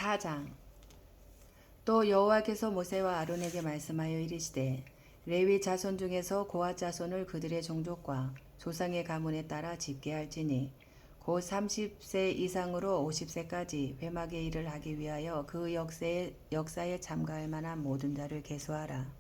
4장. 또 여호와께서 모세와 아론에게 말씀하여 이르시되 레위 자손 중에서 고핫 자손을 그들의 종족과 조상의 가문에 따라 집게 할지니 곧 30세 이상으로 50세까지 회막의 일을 하기 위하여 그 역사에 참가할 만한 모든 자를 계수하라.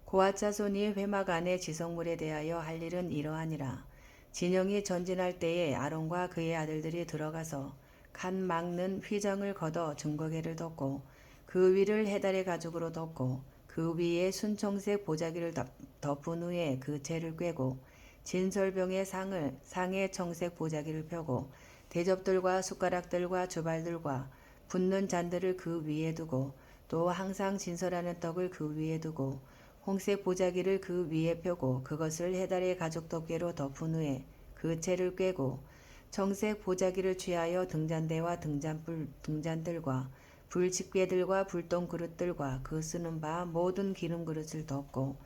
고핫 자손이 회막 안에 지성물에 대하여 할 일은 이러하니라. 진영이 전진할 때에 아론과 그의 아들들이 들어가서 칸 막는 휘정을 걷어 증거계를 덮고 그 위를 해달의 가죽으로 덮고 그 위에 순청색 보자기를 덮은 후에 그 채를 꿰고 진설병의 상에 청색 보자기를 펴고 대접들과 숟가락들과 주발들과 붓는 잔들을 그 위에 두고 또 항상 진설하는 떡을 그 위에 두고 홍색 보자기를 그 위에 펴고 그것을 해달의 가죽 덮개로 덮은 후에 그 채를 꿰고 청색 보자기를 취하여 등잔대와 등잔들과 불집게들과 불똥 그릇들과 그 쓰는 바 모든 기름 그릇을 덮고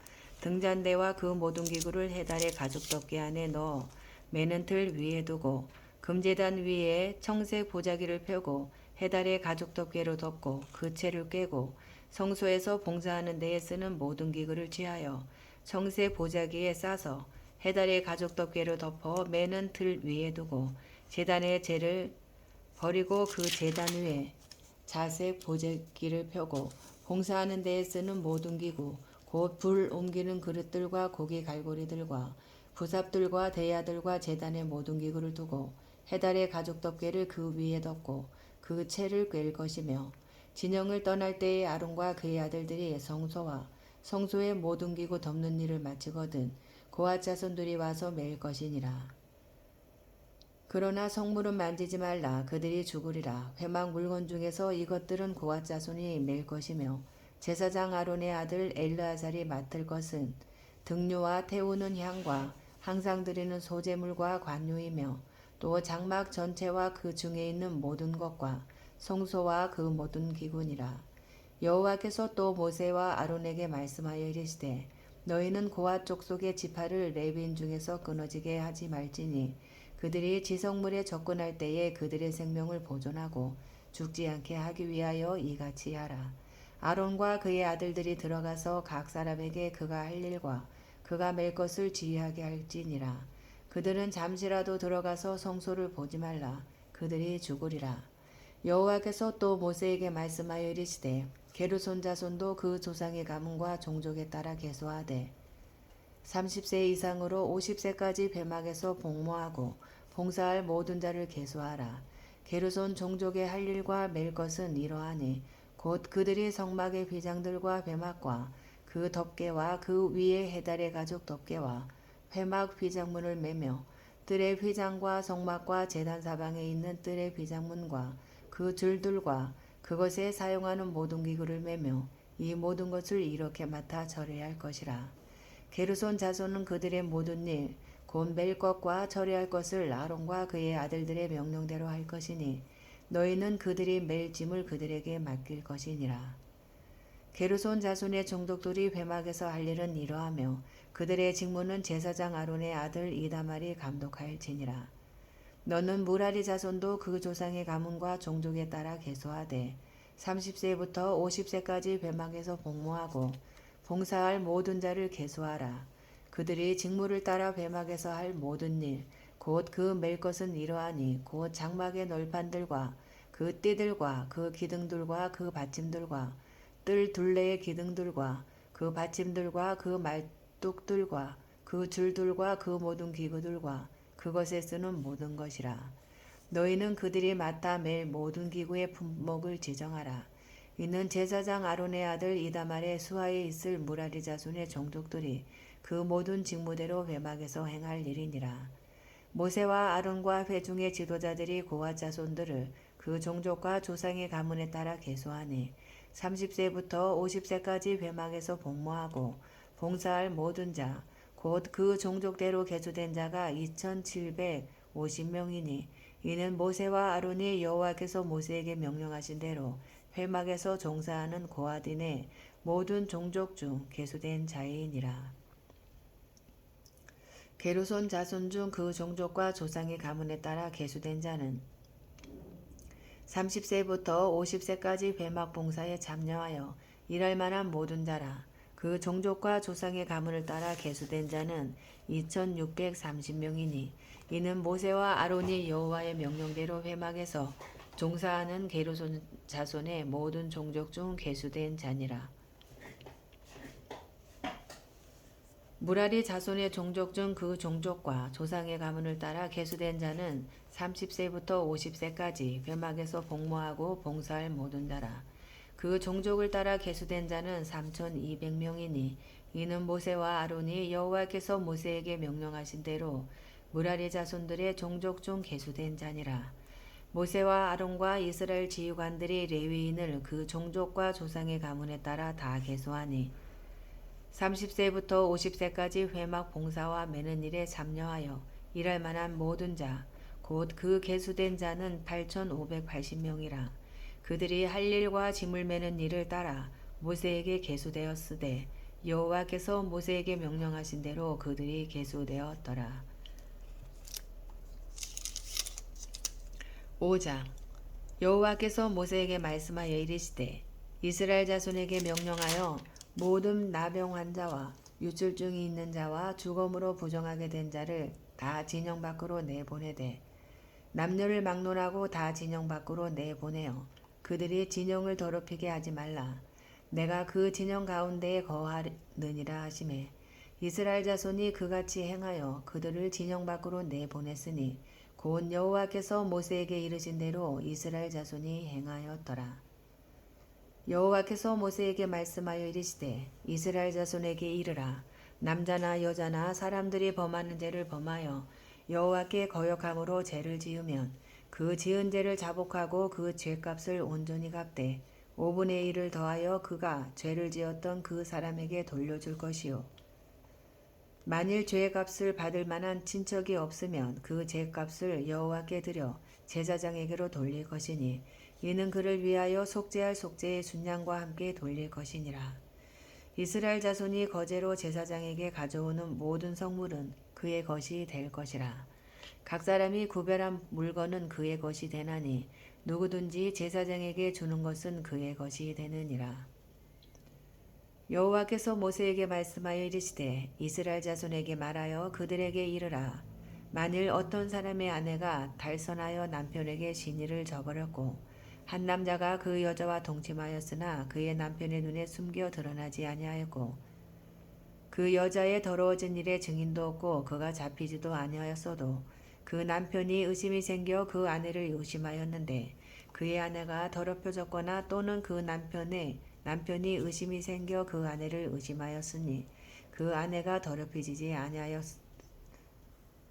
등잔대와 그 모든 기구를 해달의 가죽 덮개 안에 넣어 매는 틀 위에 두고 금제단 위에 청색 보자기를 펴고 해달의 가죽 덮개로 덮고 그 채를 꿰고 성소에서 봉사하는 데에 쓰는 모든 기구를 취하여 청색 보자기에 싸서 해달의 가죽 덮개로 덮어 매는 틀 위에 두고 제단의 재를 버리고 그 제단 위에 자색 보자기를 펴고 봉사하는 데에 쓰는 모든 기구 곧 불 옮기는 그릇들과 고기 갈고리들과 부삽들과 대야들과 제단의 모든 기구를 두고 해달의 가죽 덮개를 그 위에 덮고 그 채를 꿰 것이며 진영을 떠날 때에 아론과 그의 아들들이 성소와 성소의 모든 기구 덮는 일을 마치거든 고핫 자손들이 와서 맬 것이니라. 그러나 성물은 만지지 말라. 그들이 죽으리라. 회막 물건 중에서 이것들은 고핫 자손이 맬 것이며 제사장 아론의 아들 엘르아살이 맡을 것은 등류와 태우는 향과 항상 드리는 소제물과 관유이며 또 장막 전체와 그 중에 있는 모든 것과 성소와 그 모든 기구니라. 여호와께서 또 모세와 아론에게 말씀하여 이르시되 너희는 고핫 족속의 지파를 레위인 중에서 끊어지게 하지 말지니 그들이 지성물에 접근할 때에 그들의 생명을 보존하고 죽지 않게 하기 위하여 이같이 하라. 아론과 그의 아들들이 들어가서 각 사람에게 그가 할 일과 그가 맬 것을 지휘하게 할지니라. 그들은 잠시라도 들어가서 성소를 보지 말라. 그들이 죽으리라. 여호와께서 또 모세에게 말씀하여 이르시되 게르손 자손도 그 조상의 가문과 종족에 따라 계수하되 30세 이상으로 50세까지 회막에서 복무하고 봉사할 모든 자를 계수하라. 게르손 종족의 할 일과 맬 것은 이러하니 곧 그들이 성막의 휘장들과 회막과 그 덮개와 그 위에 해달의 가죽 덮개와 회막 휘장문을 매며 뜰의 휘장과 성막과 제단 사방에 있는 뜰의 휘장문과 그 줄들과 그것에 사용하는 모든 기구를 매며 이 모든 것을 이렇게 맡아 처리할 것이라. 게르손 자손은 그들의 모든 일, 곧 맬 것과 처리할 것을 아론과 그의 아들들의 명령대로 할 것이니 너희는 그들이 맬 짐을 그들에게 맡길 것이니라. 게르손 자손의 종족들이 회막에서 할 일은 이러하며 그들의 직무는 제사장 아론의 아들 이다말이 감독할지니라. 너는 무라리 자손도 그 조상의 가문과 종족에 따라 계수하되 30세부터 50세까지 회막에서 복무하고 봉사할 모든 자를 계수하라. 그들이 직무를 따라 회막에서 할 모든 일, 곧 그 맬 것은 이러하니 곧 장막의 널판들과 그 띠들과 그 기둥들과 그 받침들과 뜰 둘레의 기둥들과 그 받침들과 그 말뚝들과 그 줄들과 그 모든 기구들과 그것에 쓰는 모든 것이라. 너희는 그들이 맡아 맬 모든 기구의 품목을 지정하라. 이는 제사장 아론의 아들 이다말의 수하에 있을 무라리 자손의 종족들이 그 모든 직무대로 회막에서 행할 일이니라. 모세와 아론과 회중의 지도자들이 고핫 자손들을 그 종족과 조상의 가문에 따라 계수하니 30세부터 50세까지 회막에서 복무하고 봉사할 모든 자, 곧 그 종족대로 계수된 자가 2750명이니 이는 모세와 아론이 여호와께서 모세에게 명령하신 대로 회막에서 종사하는 고핫인의 모든 종족 중 계수된 자이니라. 게르손 자손 중 그 종족과 조상의 가문에 따라 계수된 자는 30세부터 50세까지 회막 봉사에 참여하여 일할 만한 모든 자라. 그 종족과 조상의 가문을 따라 계수된 자는 2630명이니 이는 모세와 아론이 여호와의 명령대로 회막에서 종사하는 게르손 자손의 모든 종족 중 계수된 자니라. 무라리 자손의 종족 중 그 종족과 조상의 가문을 따라 계수된 자는 30세부터 50세까지 회막에서 복무하고 봉사할 모든 자라. 그 종족을 따라 계수된 자는 3200명이니 이는 모세와 아론이 여호와께서 모세에게 명령하신 대로 무라리 자손들의 종족 중 계수된 자니라. 모세와 아론과 이스라엘 지휘관들이 레위인을 그 종족과 조상의 가문에 따라 다 계수하니 30세부터 50세까지 회막 봉사와 매는 일에 참여하여 일할 만한 모든 자, 곧 그 계수된 자는 8580명이라. 그들이 할 일과 짐을 매는 일을 따라 모세에게 계수되었으되 여호와께서 모세에게 명령하신 대로 그들이 계수되었더라. 5장 여호와께서 모세에게 말씀하여 이르시되 이스라엘 자손에게 명령하여 모든 나병 환자와 유출증이 있는 자와 죽음으로 부정하게 된 자를 다 진영 밖으로 내보내되 남녀를 막론하고 다 진영 밖으로 내보내어 그들이 진영을 더럽히게 하지 말라. 내가 그 진영 가운데에 거하느니라 하시매 이스라엘 자손이 그같이 행하여 그들을 진영 밖으로 내보냈으니 곧 여호와께서 모세에게 이르신 대로 이스라엘 자손이 행하였더라. 여호와께서 모세에게 말씀하여 이르시되 이스라엘 자손에게 이르라. 남자나 여자나 사람들이 범하는 죄를 범하여 여호와께 거역함으로 죄를 지으면 그 지은 죄를 자복하고 그 죄값을 온전히 갚되 5분의 1을 더하여 그가 죄를 지었던 그 사람에게 돌려줄 것이요. 만일 죄값을 받을 만한 친척이 없으면 그 죄값을 여호와께 드려 제사장에게로 돌릴 것이니 이는 그를 위하여 속죄할 속죄의 순양과 함께 돌릴 것이니라. 이스라엘 자손이 거제로 제사장에게 가져오는 모든 성물은 그의 것이 될 것이라. 각 사람이 구별한 물건은 그의 것이 되나니 누구든지 제사장에게 주는 것은 그의 것이 되느니라. 여호와께서 모세에게 말씀하여 이르시되 이스라엘 자손에게 말하여 그들에게 이르라. 만일 어떤 사람의 아내가 달선하여 남편에게 시니를 저버렸고 한 남자가 그 여자와 동침하였으나 그의 남편의 눈에 숨겨 드러나지 아니하였고 그 여자의 더러워진 일에 증인도 없고 그가 잡히지도 아니하였어도 그 남편이 의심이 생겨 그 아내를 의심하였는데 그의 아내가 더럽혀졌거나 또는 그 남편이 의심이 생겨 그 아내를 의심하였으니 그 아내가 더럽혀지지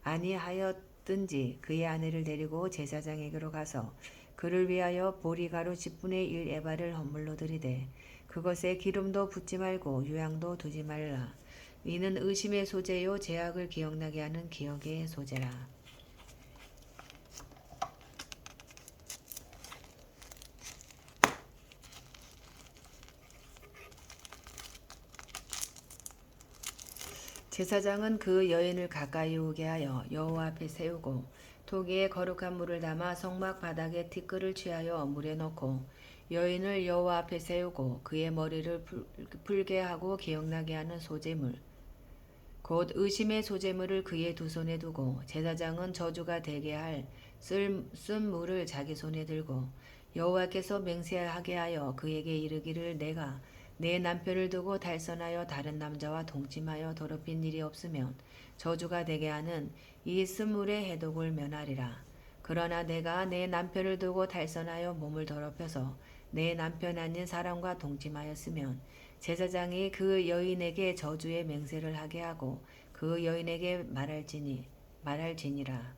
아니하였든지 그의 아내를 데리고 제사장에게로 가서 그를 위하여 보리가루 10분의 1 에바를 헌물로 드리되 그것에 기름도 붓지 말고 유향도 두지 말라. 이는 의심의 소재요 죄악을 기억나게 하는 기억의 소재라. 제사장은 그 여인을 가까이 오게 하여 여호와 앞에 세우고 토기에 거룩한 물을 담아 성막 바닥에 티끌을 취하여 물에 넣고 여인을 여호와 앞에 세우고 그의 머리를 풀게 하고 기억나게 하는 소재물 곧 의심의 소재물을 그의 두 손에 두고 제사장은 저주가 되게 할 쓴 물을 자기 손에 들고 여호와께서 맹세하게 하여 그에게 이르기를 내가 내 남편을 두고 달선하여 다른 남자와 동침하여 더럽힌 일이 없으면 저주가 되게 하는 이 쓴물의 해독을 면하리라. 그러나 내가 내 남편을 두고 달선하여 몸을 더럽혀서 내 남편 아닌 사람과 동침하였으면 제사장이 그 여인에게 저주의 맹세를 하게 하고 그 여인에게 말할지니라.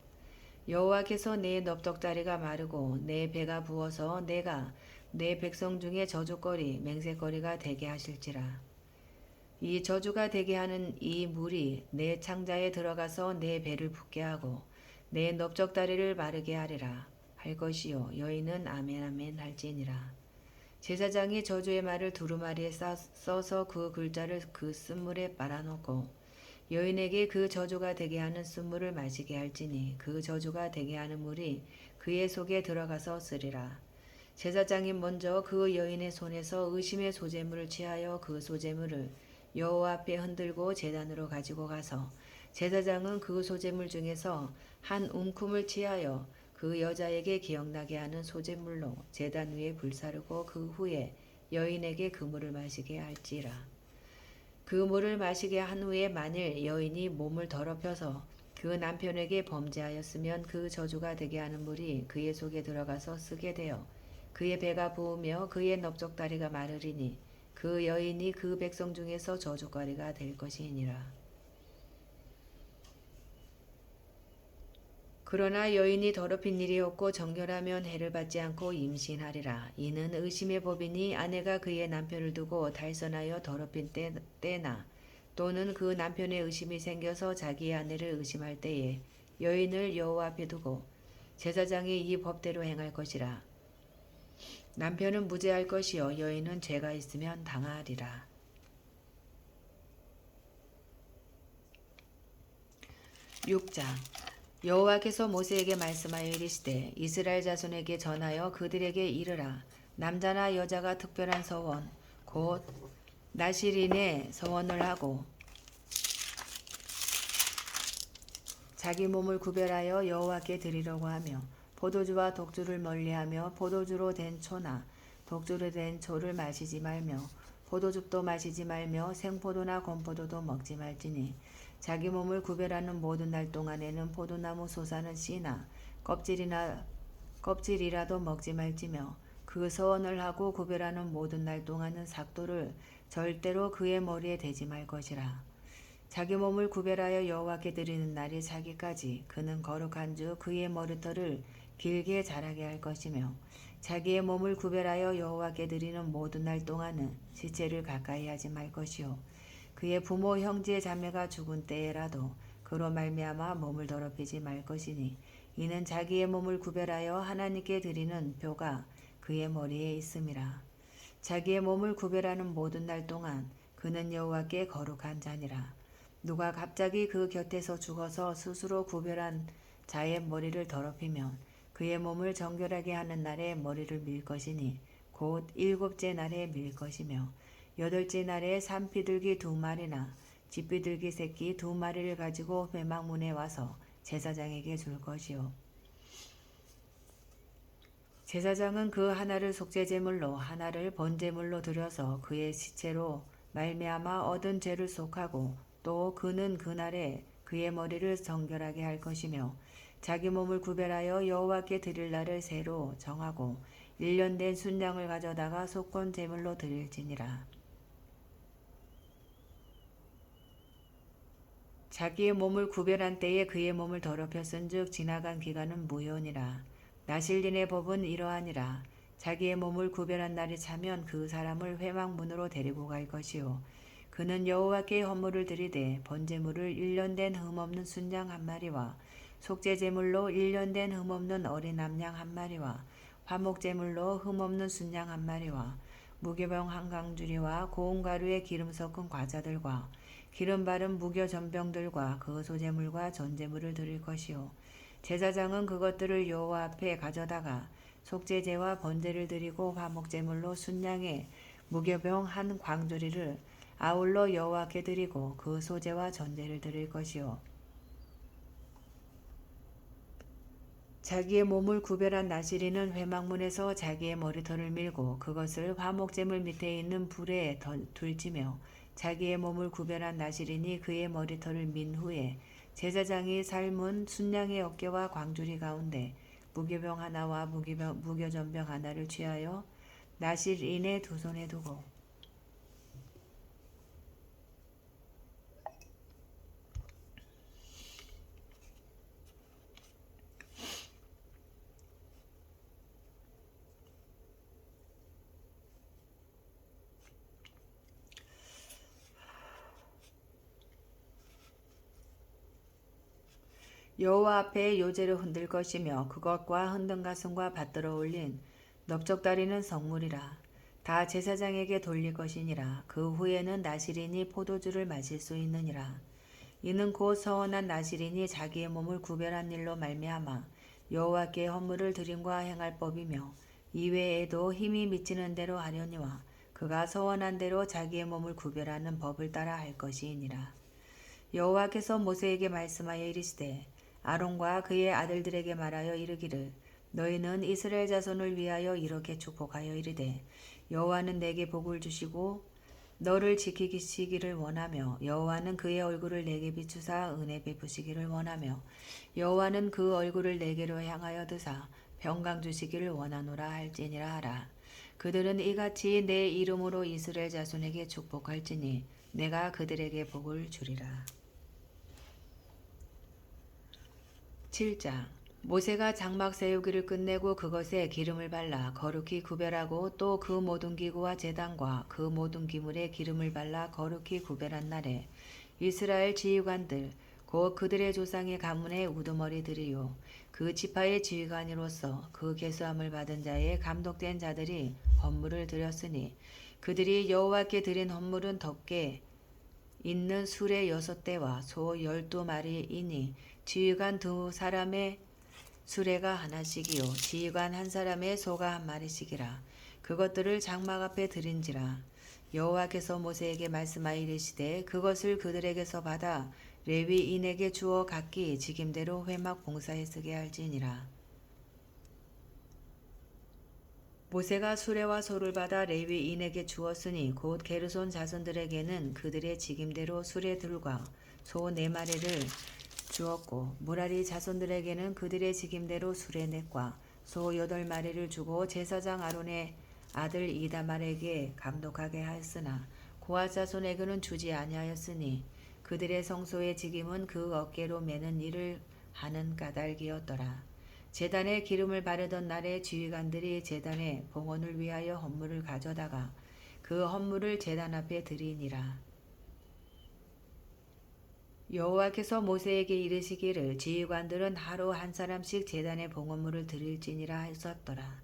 여호와께서 내 넓적다리가 마르고 내 배가 부어서 내가 내 백성 중에 저주거리 맹세거리가 되게 하실지라. 이 저주가 되게 하는 이 물이 내 창자에 들어가서 내 배를 붓게 하고 내 넓적다리를 마르게 하리라 할 것이요. 여인은 아멘 아멘 할지니라. 제사장이 저주의 말을 두루마리에 써서 그 글자를 그 쓴물에 빨아놓고 여인에게 그 저주가 되게 하는 쓴물을 마시게 할지니 그 저주가 되게 하는 물이 그의 속에 들어가서 쓰리라. 제사장이 먼저 그 여인의 손에서 의심의 소재물을 취하여 그 소재물을 여호와 앞에 흔들고 제단으로 가지고 가서 제사장은 그 소재물 중에서 한 움큼을 취하여 그 여자에게 기억나게 하는 소재물로 제단 위에 불사르고 그 후에 여인에게 그 물을 마시게 할지라. 그 물을 마시게 한 후에 만일 여인이 몸을 더럽혀서 그 남편에게 범죄하였으면 그 저주가 되게 하는 물이 그의 속에 들어가서 쓰게 되어 그의 배가 부으며 그의 넓적다리가 마르리니 그 여인이 그 백성 중에서 저주거리가 될 것이니라. 그러나 여인이 더럽힌 일이 없고 정결하면 해를 받지 않고 임신하리라. 이는 의심의 법이니 아내가 그의 남편을 두고 달선하여 더럽힌 때나 또는 그 남편의 의심이 생겨서 자기의 아내를 의심할 때에 여인을 여호와 앞에 두고 제사장이 이 법대로 행할 것이라. 남편은 무죄할 것이요 여인은 죄가 있으면 당하리라. 6장 여호와께서 모세에게 말씀하여 이르시되 이스라엘 자손에게 전하여 그들에게 이르라. 남자나 여자가 특별한 서원 곧 나실인의 서원을 하고 자기 몸을 구별하여 여호와께 드리려고 하며 포도주와 독주를 멀리하며 포도주로 된 초나 독주로 된 초를 마시지 말며 포도즙도 마시지 말며 생포도나 건포도도 먹지 말지니 자기 몸을 구별하는 모든 날 동안에는 포도나무 솟아는 씨나 껍질이라도 먹지 말지며 그 서원을 하고 구별하는 모든 날 동안은 삭도를 절대로 그의 머리에 대지 말 것이라. 자기 몸을 구별하여 여호와께 드리는 날이 차기까지 그는 거룩한 주 그의 머리털을 길게 자라게 할 것이며 자기의 몸을 구별하여 여호와께 드리는 모든 날 동안은 시체를 가까이 하지 말 것이요 그의 부모 형제 자매가 죽은 때에라도 그로 말미암아 몸을 더럽히지 말 것이니 이는 자기의 몸을 구별하여 하나님께 드리는 표가 그의 머리에 있음이라. 자기의 몸을 구별하는 모든 날 동안 그는 여호와께 거룩한 자니라. 누가 갑자기 그 곁에서 죽어서 스스로 구별한 자의 머리를 더럽히면 그의 몸을 정결하게 하는 날에 머리를 밀 것이니 곧 일곱째 날에 밀 것이며 여덟째 날에 산비둘기 2마리나 집비둘기 새끼 2마리를 가지고 회막문에 와서 제사장에게 줄 것이요 제사장은 그 하나를 속죄제물로 하나를 번제물로 드려서 그의 시체로 말미암아 얻은 죄를 속하고 또 그는 그날에 그의 머리를 정결하게 할 것이며 자기 몸을 구별하여 여호와께 드릴 날을 새로 정하고 1년 된 순양을 가져다가 속건 제물로 드릴지니라. 자기의 몸을 구별한 때에 그의 몸을 더럽혔은즉 지나간 기간은 무효니라. 나실린의 법은 이러하니라. 자기의 몸을 구별한 날이 차면 그 사람을 회막문으로 데리고 갈 것이요 그는 여호와께 헌물을 드리되 번제물을 1년 된 흠없는 순양 1마리와 속죄제물로 1년 된 흠없는 어린 암양 1마리와 화목제물로 흠없는 순양 1마리와 무교병 1강주리와 고운 가루에 기름 섞은 과자들과 기름 바른 무교 전병들과 그 소제물과 전제물을 드릴 것이요 제사장은 그것들을 여호와 앞에 가져다가 속죄제와 번제를 드리고 화목제물로 순양의 무교병 1광주리를 아울러 여호와께 드리고 그 소제와 전제를 드릴 것이요 자기의 몸을 구별한 나실인은 회막문에서 자기의 머리털을 밀고 그것을 화목제물 밑에 있는 불에 둘지며 자기의 몸을 구별한 나실인이 그의 머리털을 민 후에 제사장이 삶은 순양의 어깨와 광주리 가운데 무교병 하나와 무교전병 하나를 취하여 나실인의 두 손에 두고 여호와 앞에 요제를 흔들 것이며 그것과 흔든 가슴과 받들어 올린 넓적다리는 성물이라. 다 제사장에게 돌릴 것이니라. 그 후에는 나실인이 포도주를 마실 수 있느니라. 이는 곧 서원한 나실인이 자기의 몸을 구별한 일로 말미암아 여호와께 헌물을 드림과 행할 법이며 이외에도 힘이 미치는 대로 하려니와 그가 서원한 대로 자기의 몸을 구별하는 법을 따라 할 것이니라. 여호와께서 모세에게 말씀하여 이르시되 아론과 그의 아들들에게 말하여 이르기를 너희는 이스라엘 자손을 위하여 이렇게 축복하여 이르되 여호와는 내게 복을 주시고 너를 지키시기를 원하며 여호와는 그의 얼굴을 내게 비추사 은혜 베푸시기를 원하며 여호와는 그 얼굴을 내게로 향하여 드사 평강 주시기를 원하노라 할지니라 하라. 그들은 이같이 내 이름으로 이스라엘 자손에게 축복할지니 내가 그들에게 복을 주리라. 7장 모세가 장막 세우기를 끝내고 그것에 기름을 발라 거룩히 구별하고 또 그 모든 기구와 제단과 그 모든 기물에 기름을 발라 거룩히 구별한 날에 이스라엘 지휘관들 곧 그들의 조상의 가문의 우두머리들이요 그 지파의 지휘관으로서 그 계수함을 받은 자의 감독된 자들이 헌물을 드렸으니 그들이 여호와께 드린 헌물은 덮게 있는 수레 6대와 소 12마리이니 지휘관 2사람의 수레가 하나씩이요 지휘관 1사람의 소가 1마리씩이라. 그것들을 장막 앞에 드린지라. 여호와께서 모세에게 말씀하여 이르시되 그것을 그들에게서 받아 레위인에게 주어 각기 직임대로 회막 봉사에 쓰게 할지니라. 모세가 수레와 소를 받아 레위인에게 주었으니 곧 게르손 자손들에게는 그들의 직임대로 수레들과 소 4마리를 주었고 무라리 자손들에게는 그들의 직임대로 수레 넷과 소 8마리를 주고 제사장 아론의 아들 이다말에게 감독하게 하였으나 고앗 자손에게는 주지 아니하였으니 그들의 성소의 직임은 그 어깨로 매는 일을 하는 까닭이었더라. 제단에 기름을 바르던 날에 지휘관들이 제단에 봉헌을 위하여 헌물을 가져다가 그 헌물을 제단 앞에 드리니라. 여호와께서 모세에게 이르시기를 지휘관들은 하루 1사람씩 제단에 봉헌물을 드릴지니라 하셨더라.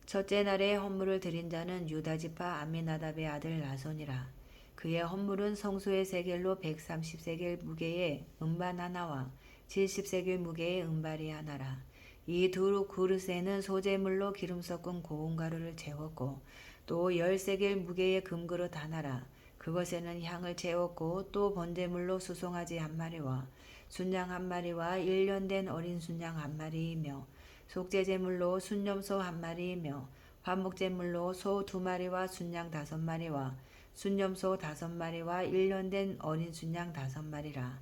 첫째 날에 헌물을 드린 자는 유다지파 암미나답의 아들 나손이라. 그의 헌물은 성소의 세겔로 130세겔 무게의 음반 하나와 70세겔 무게의 은발이 하나라. 이 두 그릇에는 소재물로 기름 섞은 고운 가루를 채웠고 또 10세겔 무게의 금그릇 하나라. 그것에는 향을 채웠고 또 번제물로 수송아지 1마리와 순양 1마리와 1년 된 어린 순양 1마리이며 속죄제물로 순염소 1마리이며 화목제물로 소 2마리와 순양 5마리와 순염소 5마리와 1년 된 어린 순양 5마리라.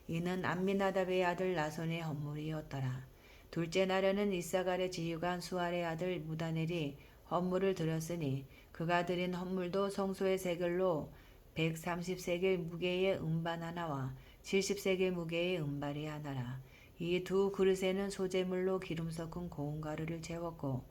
이는 암미나답의 아들 나손의 헌물이었더라. 둘째 날에는 이사갈의 지휘관 수알의 아들 무다넬이 헌물을 드렸으니 그가 드린 헌물도 성소의 세겔로 130세겔 무게의 음반 하나와 70세겔 무게의 은발이 하나라. 이 두 그릇에는 소재물로 기름 섞은 고운 가루를 채웠고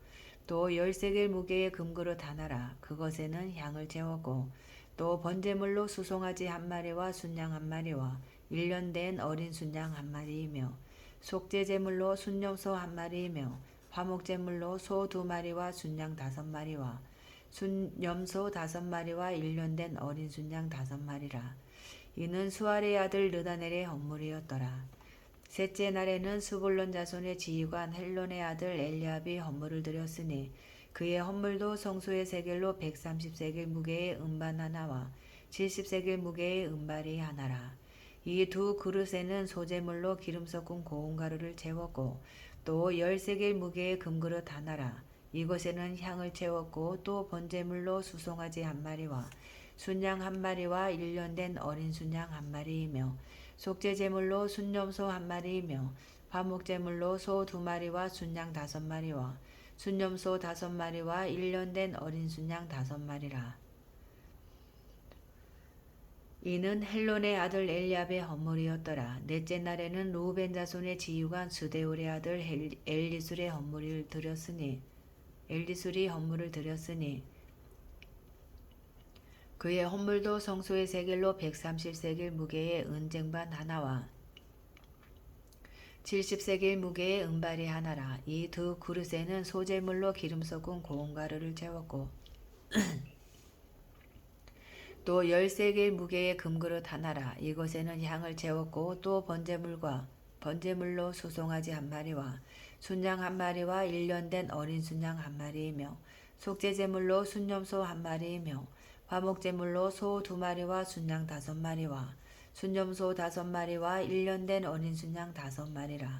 또 10세겔 무게의 금그릇 하나라. 그것에는 향을 채웠고 또 번제물로 수송아지 1마리와 순양 1마리와 1년 된 어린 순양 1마리이며 속죄제물로 순염소 1마리이며 화목제물로 소 2마리와 순양 5마리와 순염소 5마리와 1년 된 어린 순양 5마리라. 이는 수알의 아들 르다넬의 헌물이었더라. 셋째 날에는 스불론 자손의 지휘관 헬론의 아들 엘리압이 헌물을 드렸으니 그의 헌물도 성소의 세겔로 130세겔 무게의 음반 하나와 70세겔 무게의 은발이 하나라. 이 두 그릇에는 소재물로 기름 섞은 고운 가루를 채웠고 또 10세겔 무게의 금그릇 하나라. 이것에는 향을 채웠고 또 번제물로 수송아지 1마리와 순양 1마리와 1년 된 어린 순양 1마리이며 속죄제물로 순염소 1마리이며 화목제물로 소 2마리와 순양 5마리와 순염소 5마리와 1년 된 어린 순양 5마리라. 이는 헬론의 아들 엘리압의 헌물이었더라. 넷째 날에는 루벤 자손의 지휘관 스데울의 아들 엘리술이 헌물을 드렸으니 그의 헌물도 성소의 세겔로 130세겔 무게의 은쟁반 하나와 70세겔 무게의 은발이 하나라. 이 두 그릇에는 소재물로 기름 섞은 고운 가루를 채웠고 또 10세겔 무게의 금그릇 하나라. 이것에는 향을 채웠고 또 번제물로 수송아지 1마리와 순양 한 마리와 1년 된 어린 순양 한 마리이며 속죄제물로 순염소 한 마리이며 화목제물로 소 2마리와 순양 5마리와 순염소 5마리와 1년 된 어린 순양 5마리라.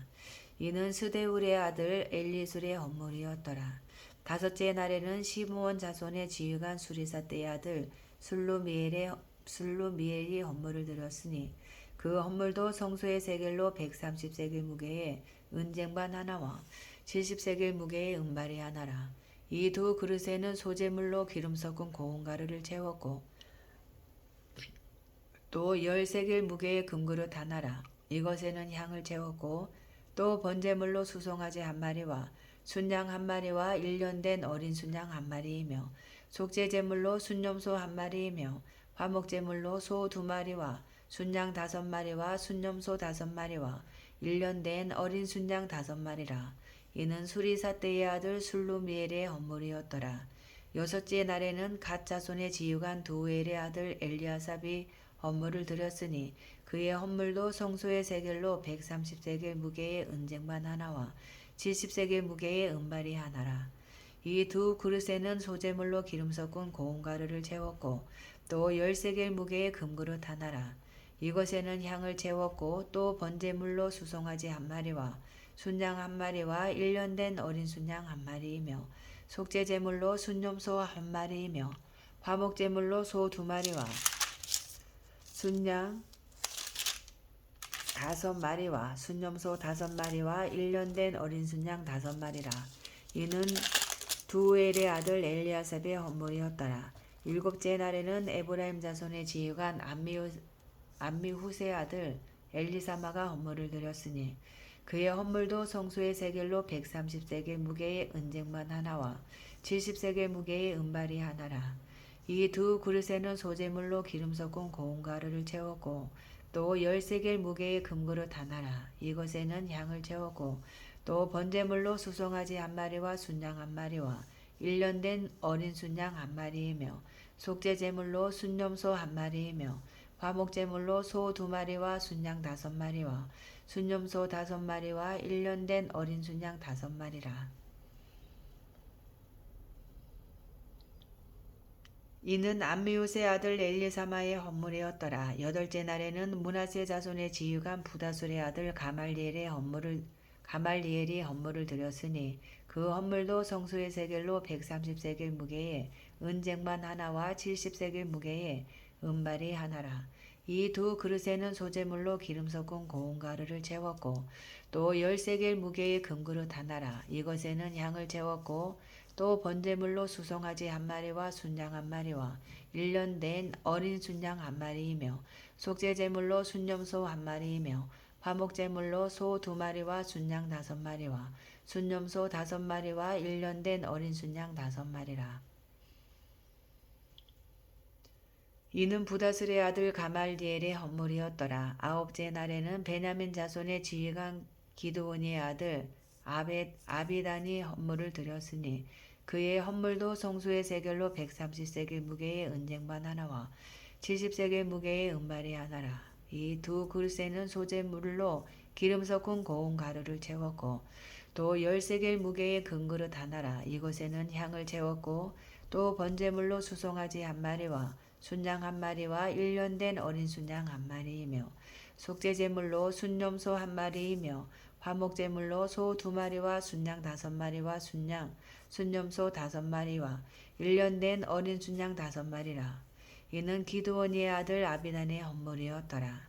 이는 스데울의 아들 엘리술의 헌물이었더라. 다섯째 날에는 시므온 자손의 지휘관 수리사 떼의 아들 슬루미엘이 헌물을 드렸으니 그 헌물도 성소의 세겔로 130세겔 무게의 은쟁반 하나와 70세겔 무게의 은발이 하나라. 이 두 그릇에는 소재물로 기름 섞은 고운 가루를 채웠고 또 10세겔 무게의 금그릇 하나라. 이것에는 향을 채웠고 또 번제물로 수송아지 한 마리와 순양 한 마리와 1년 된 어린 순양 한 마리이며 속죄제물로 순염소 한 마리이며 화목제물로 소 2마리와 순양 5마리와 순염소 5마리와 1년 된 어린 순양 5마리라. 이는 수리사 떼의 아들 슬루미엘의 헌물이었더라. 여섯째 날에는 갓 자손의 지휘관 두엘의 아들 엘리아삽이 헌물을 드렸으니 그의 헌물도 성소의 세겔로 130세겔 무게의 은쟁반 하나와 70세겔 무게의 은발이 하나라. 이 두 그릇에는 소재물로 기름 섞은 고운 가루를 채웠고 또 10세겔 무게의 금그릇 하나라. 이것에는 향을 채웠고 또 번제물로 수송아지 한 마리와 순양 한 마리와 1년 된 어린 순양 한 마리이며 속죄제물로 순염소 한 마리이며 화목제물로 소 2마리와 순양 5마리와 순염소 5마리와 1년 된 어린 순양 5마리라. 이는 두엘의 아들 엘리아삽의 헌물이었더라. 일곱째 날에는 에브라임 자손의 지휘관 암미후세의 아들 엘리사마가 헌물을 드렸으니 그의 헌물도 성소의 세겔로 130세겔 무게의 은쟁반 하나와 70세겔 무게의 은발이 하나라. 이 두 그릇에는 소재물로 기름 섞은 고운 가루를 채웠고 또 10세겔 무게의 금그릇 하나라. 이것에는 향을 채웠고 또 번제물로 수송아지 한 마리와 순양 한 마리와 1년 된 어린 순양 한 마리이며 속죄제물로 순염소 한 마리이며 화목제물로 소 2마리와 순양 5마리와 순염소 5마리와 1년 된 어린 순양 5마리라. 이는 암미우스의 아들 엘리사마의 헌물이었더라. 여덟째 날에는 므낫세 자손의 지휘관 부다술의 아들 가말리엘이 헌물을 드렸으니 그 헌물도 성소의 세겔로 130세겔 무게의 은쟁반 하나와 70세겔 무게의 은발이 하나라. 이 두 그릇에는 소재물로 기름 섞은 고운 가루를 채웠고 또 10세겔 무게의 금그릇 하나라. 이것에는 향을 채웠고 또 번제물로 수송아지 한 마리와 순양 한 마리와 1년 된 어린 순양 한 마리이며 속죄제물로 순염소 한 마리이며 화목제물로 소 2마리와 순양 5마리와 순염소 5마리와 1년 된 어린 순양 5마리라. 이는 부다슬의 아들 가말디엘의 헌물이었더라. 아홉째 날에는 베냐민 자손의 지휘관 기드온의 아들 아비단이 헌물을 드렸으니 그의 헌물도 성소의 세겔로 130세겔 무게의 은쟁반 하나와 70세겔 무게의 은발이 하나라. 이 두 그릇에는 소재물로 기름 섞은 고운 가루를 채웠고 또 10세겔 무게의 금그릇 하나라. 이것에는 향을 채웠고 또 번제물로 수송아지 한 마리와 순양 한 마리와 1년 된 어린 순양 한 마리이며 속죄제물로 순염소 한 마리이며 화목제물로 소 2마리와 순양 5마리와 순염소 5마리와 1년 된 어린 순양 5마리라. 이는 기드온이의 아들 아비단의 헌물이었더라.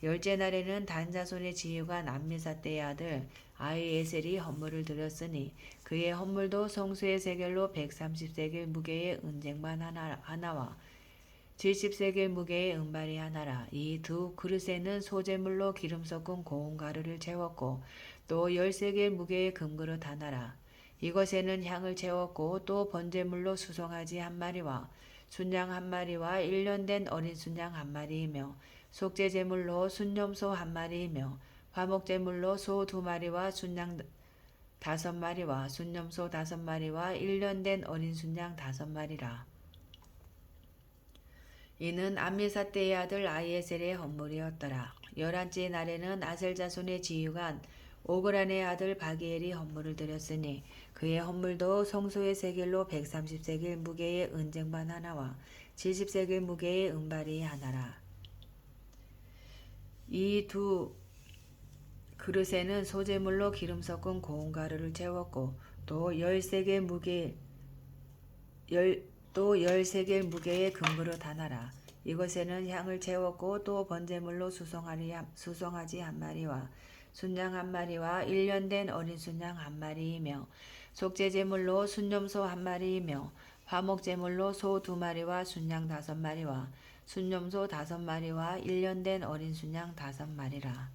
열째 날에는 단 자손의 지휘관 암미사떼의 아들 아히에셀이 헌물을 드렸으니 그의 헌물도 성소의 세겔로 130세겔 무게의 은쟁반 하나와 70세겔 무게의 은발이 하나라. 이 두 그릇에는 소재물로 기름 섞은 고운 가루를 채웠고 또 10세겔 무게의 금그릇 하나라. 이것에는 향을 채웠고 또 번제물로 수송아지 한 마리와 순양 한 마리와 1년 된 어린 순양 한 마리이며 속죄제물로 순염소 한 마리이며 화목제물로 소 2마리와 순양 5마리와 순염소 5마리와 1년 된 어린 순양 5마리라. 이는 암미사떼의 아들 아히에셀의 헌물이었더라. 11째 날에는 아셀 자손의 지휘관 오그란의 아들 바기엘이 헌물을 드렸으니 그의 헌물도 성소의 세겔로 130세겔 무게의 은쟁반 하나와 70세겔 무게의 은발이 하나라. 이 두 그릇에는 소재물로 기름 섞은 고운 가루를 채웠고 또 10세겔 무게의 금그릇 하나라. 이것에는 향을 채웠고 또 번제물로 수송아지 한 마리와 순양 한 마리와 1년 된 어린 순양 한 마리이며 속죄제물로 순염소 한 마리이며 화목제물로 소 2마리와 순양 5마리와 순염소 5마리와 1년 된 어린 순양 5마리라.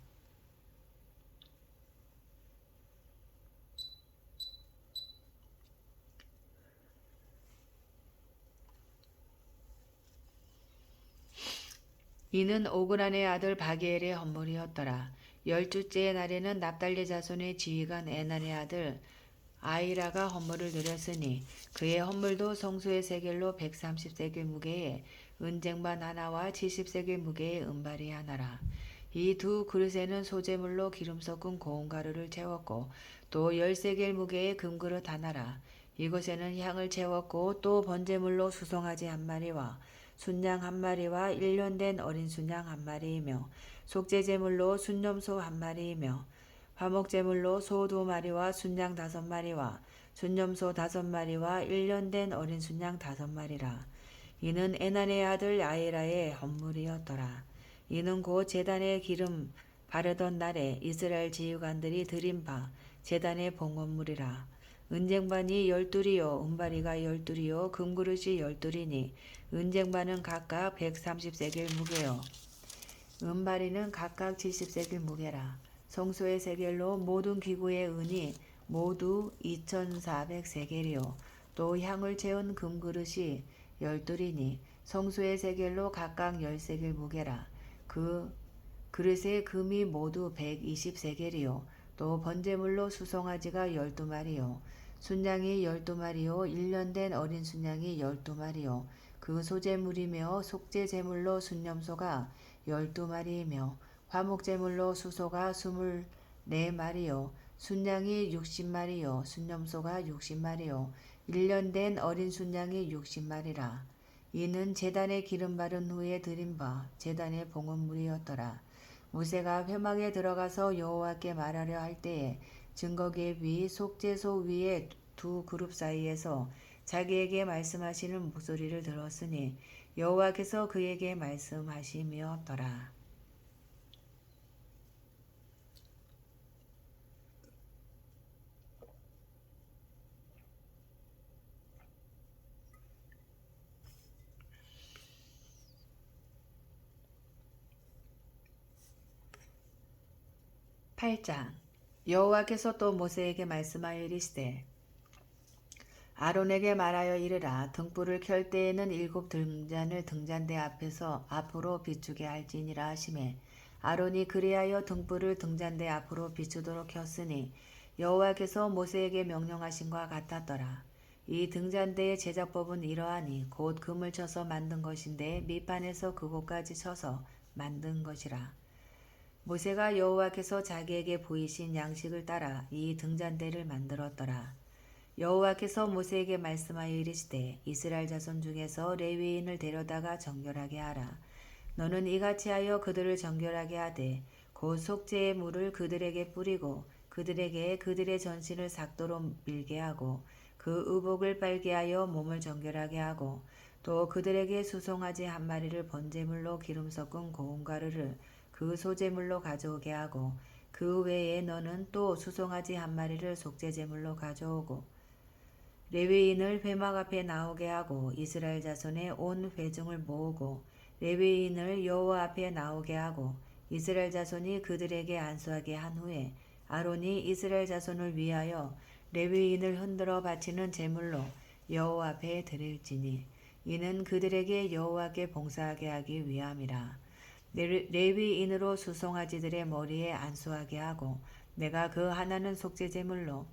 이는 오그란의 아들 바기엘의 헌물이었더라. 10주째의 날에는 납달리 자손의 지휘관 에난의 아들 아이라가 헌물을 드렸으니 그의 헌물도 성소의 세겔로 130세겔 무게의 은쟁반 하나와 70세겔 무게의 은발이 하나라. 이 두 그릇에는 소재물로 기름 섞은 고운 가루를 채웠고 또 10세겔 무게의 금그릇 하나라. 이것에는 향을 채웠고 또 번제물로 수송아지 한 마리와 순양 한 마리와 1년 된 어린 순양 한 마리이며 속죄제물로 순염소 한 마리이며 화목제물로 소 2마리와 순양 5마리와 순염소 5마리와 1년 된 어린 순양 5마리라. 이는 에난의 아들 아이라의 헌물이었더라. 이는 곧 제단에 기름 바르던 날에 이스라엘 지휘관들이 드린 바 제단의 봉헌물이라. 은쟁반이 12이요 은바리가 12이요 금그릇이 12이니 은쟁반은 각각 130세겔 무게요 은바리는 각각 70세겔 무게라. 성소의 세겔로 모든 기구의 은이 모두 2400세겔이요 또 향을 채운 금그릇이 12이니 성소의 세겔로 각각 10세겔 무게라. 그 그릇의 금이 모두 120세겔이요 또 번제물로 수송아지가 12마리요 순양이 12마리요 1년 된 어린 순양이 12마리요 그 소재물이며 속죄제물로 순염소가 12마리이며 화목제물로 수소가 24마리요 순양이 60마리요 순염소가 60마리요 1년 된 어린 순양이 60마리라. 이는 제단에 기름 바른 후에 드린 바 제단의 봉헌물이었더라. 모세가 회막에 들어가서 여호와께 말하려 할 때에 증거계 위 속죄소 위에 두 그룹 사이에서 자기에게 말씀하시는 목소리를 들었으니 여호와께서 그에게 말씀하심이었더라. 8장. 여호와께서 또 모세에게 말씀하여 이르시되 아론에게 말하여 이르라. 등불을 켤 때에는 7 등잔을 등잔대 앞에서 앞으로 비추게 할지니라 하시매 아론이 그리하여 등불을 등잔대 앞으로 비추도록 켰으니 여호와께서 모세에게 명령하신과 같았더라. 이 등잔대의 제작법은 이러하니 곧 금을 쳐서 만든 것인데 밑판에서 그곳까지 쳐서 만든 것이라. 모세가 여호와께서 자기에게 보이신 양식을 따라 이 등잔대를 만들었더라. 여호와께서 모세에게 말씀하여 이르시되 이스라엘 자손 중에서 레위인을 데려다가 정결하게 하라. 너는 이같이 하여 그들을 정결하게 하되 곧 속죄의 물을 그들에게 뿌리고 그들에게 그들의 전신을 삭도로 밀게 하고 그 의복을 빨게 하여 몸을 정결하게 하고 또 그들에게 수송아지 한 마리를 번제물로 기름 섞은 고운 가루를 그 소제물로 가져오게 하고 그 외에 너는 또 수송아지 한 마리를 속죄제물로 가져오고 레위인을 회막 앞에 나오게 하고 이스라엘 자손의 온 회중을 모으고 레위인을 여호와 앞에 나오게 하고 이스라엘 자손이 그들에게 안수하게 한 후에 아론이 이스라엘 자손을 위하여 레위인을 흔들어 바치는 제물로 여호와 앞에 드릴지니 이는 그들에게 여호와께 봉사하게 하기 위함이라. 레위인으로 수송아지들의 머리에 안수하게 하고 내가 그 하나는 속죄제물로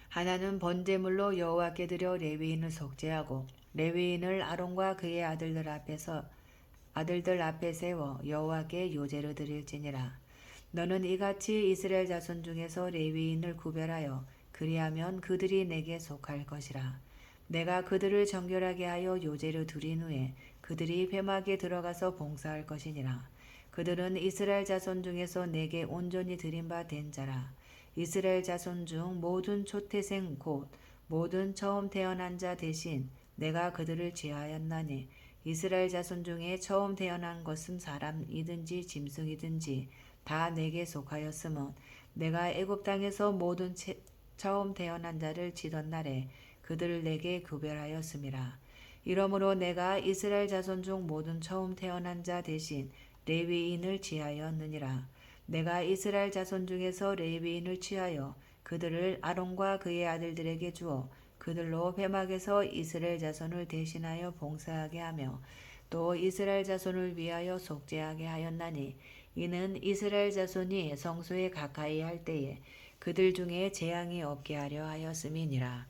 하나는 번제물로 여호와께 드려 레위인을 속죄하고 레위인을 아론과 그의 아들들 앞에서 아들들 앞에 세워 여호와께 요제로 드릴지니라. 너는 이같이 이스라엘 자손 중에서 레위인을 구별하여 그리하면 그들이 내게 속할 것이라. 내가 그들을 정결하게 하여 요제로 드린 후에 그들이 회막에 들어가서 봉사할 것이니라. 그들은 이스라엘 자손 중에서 내게 온전히 드린 바 된 자라. 이스라엘 자손 중 모든 초태생 곧 모든 처음 태어난 자 대신 내가 그들을 제하였나니 이스라엘 자손 중에 처음 태어난 것은 사람이든지 짐승이든지 다 내게 속하였으므 내가 애굽 땅에서 모든 처음 태어난 자를 치던 날에 그들을 내게 구별하였음이라. 이러므로 내가 이스라엘 자손 중 모든 처음 태어난 자 대신 레위인을 취하였느니라. 내가 이스라엘 자손 중에서 레위인을 취하여 그들을 아론과 그의 아들들에게 주어 그들로 회막에서 이스라엘 자손을 대신하여 봉사하게 하며 또 이스라엘 자손을 위하여 속죄하게 하였나니 이는 이스라엘 자손이 성소에 가까이 할 때에 그들 중에 재앙이 없게 하려 하였음이니라.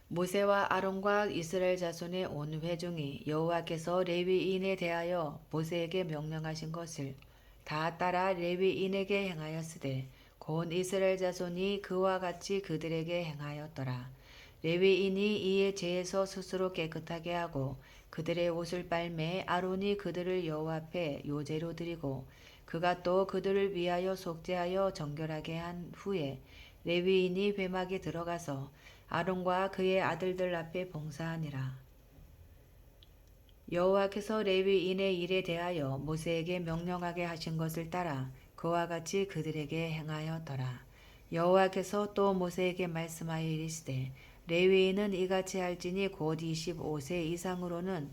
모세와 아론과 이스라엘 자손의 온 회중이 여호와께서 레위인에 대하여 모세에게 명령하신 것을 다 따라 레위인에게 행하였으되 곧 이스라엘 자손이 그와 같이 그들에게 행하였더라. 레위인이 이에 죄에서 스스로 깨끗하게 하고 그들의 옷을 빨매 아론이 그들을 여호와 앞에 요제로 드리고 그가 또 그들을 위하여 속죄하여 정결하게 한 후에 레위인이 회막에 들어가서 아론과 그의 아들들 앞에 봉사하니라. 여호와께서 레위인의 일에 대하여 모세에게 명령하게 하신 것을 따라 그와 같이 그들에게 행하였더라. 여호와께서 또 모세에게 말씀하여 이르시되 레위인은 이같이 할지니 곧 25세 이상으로는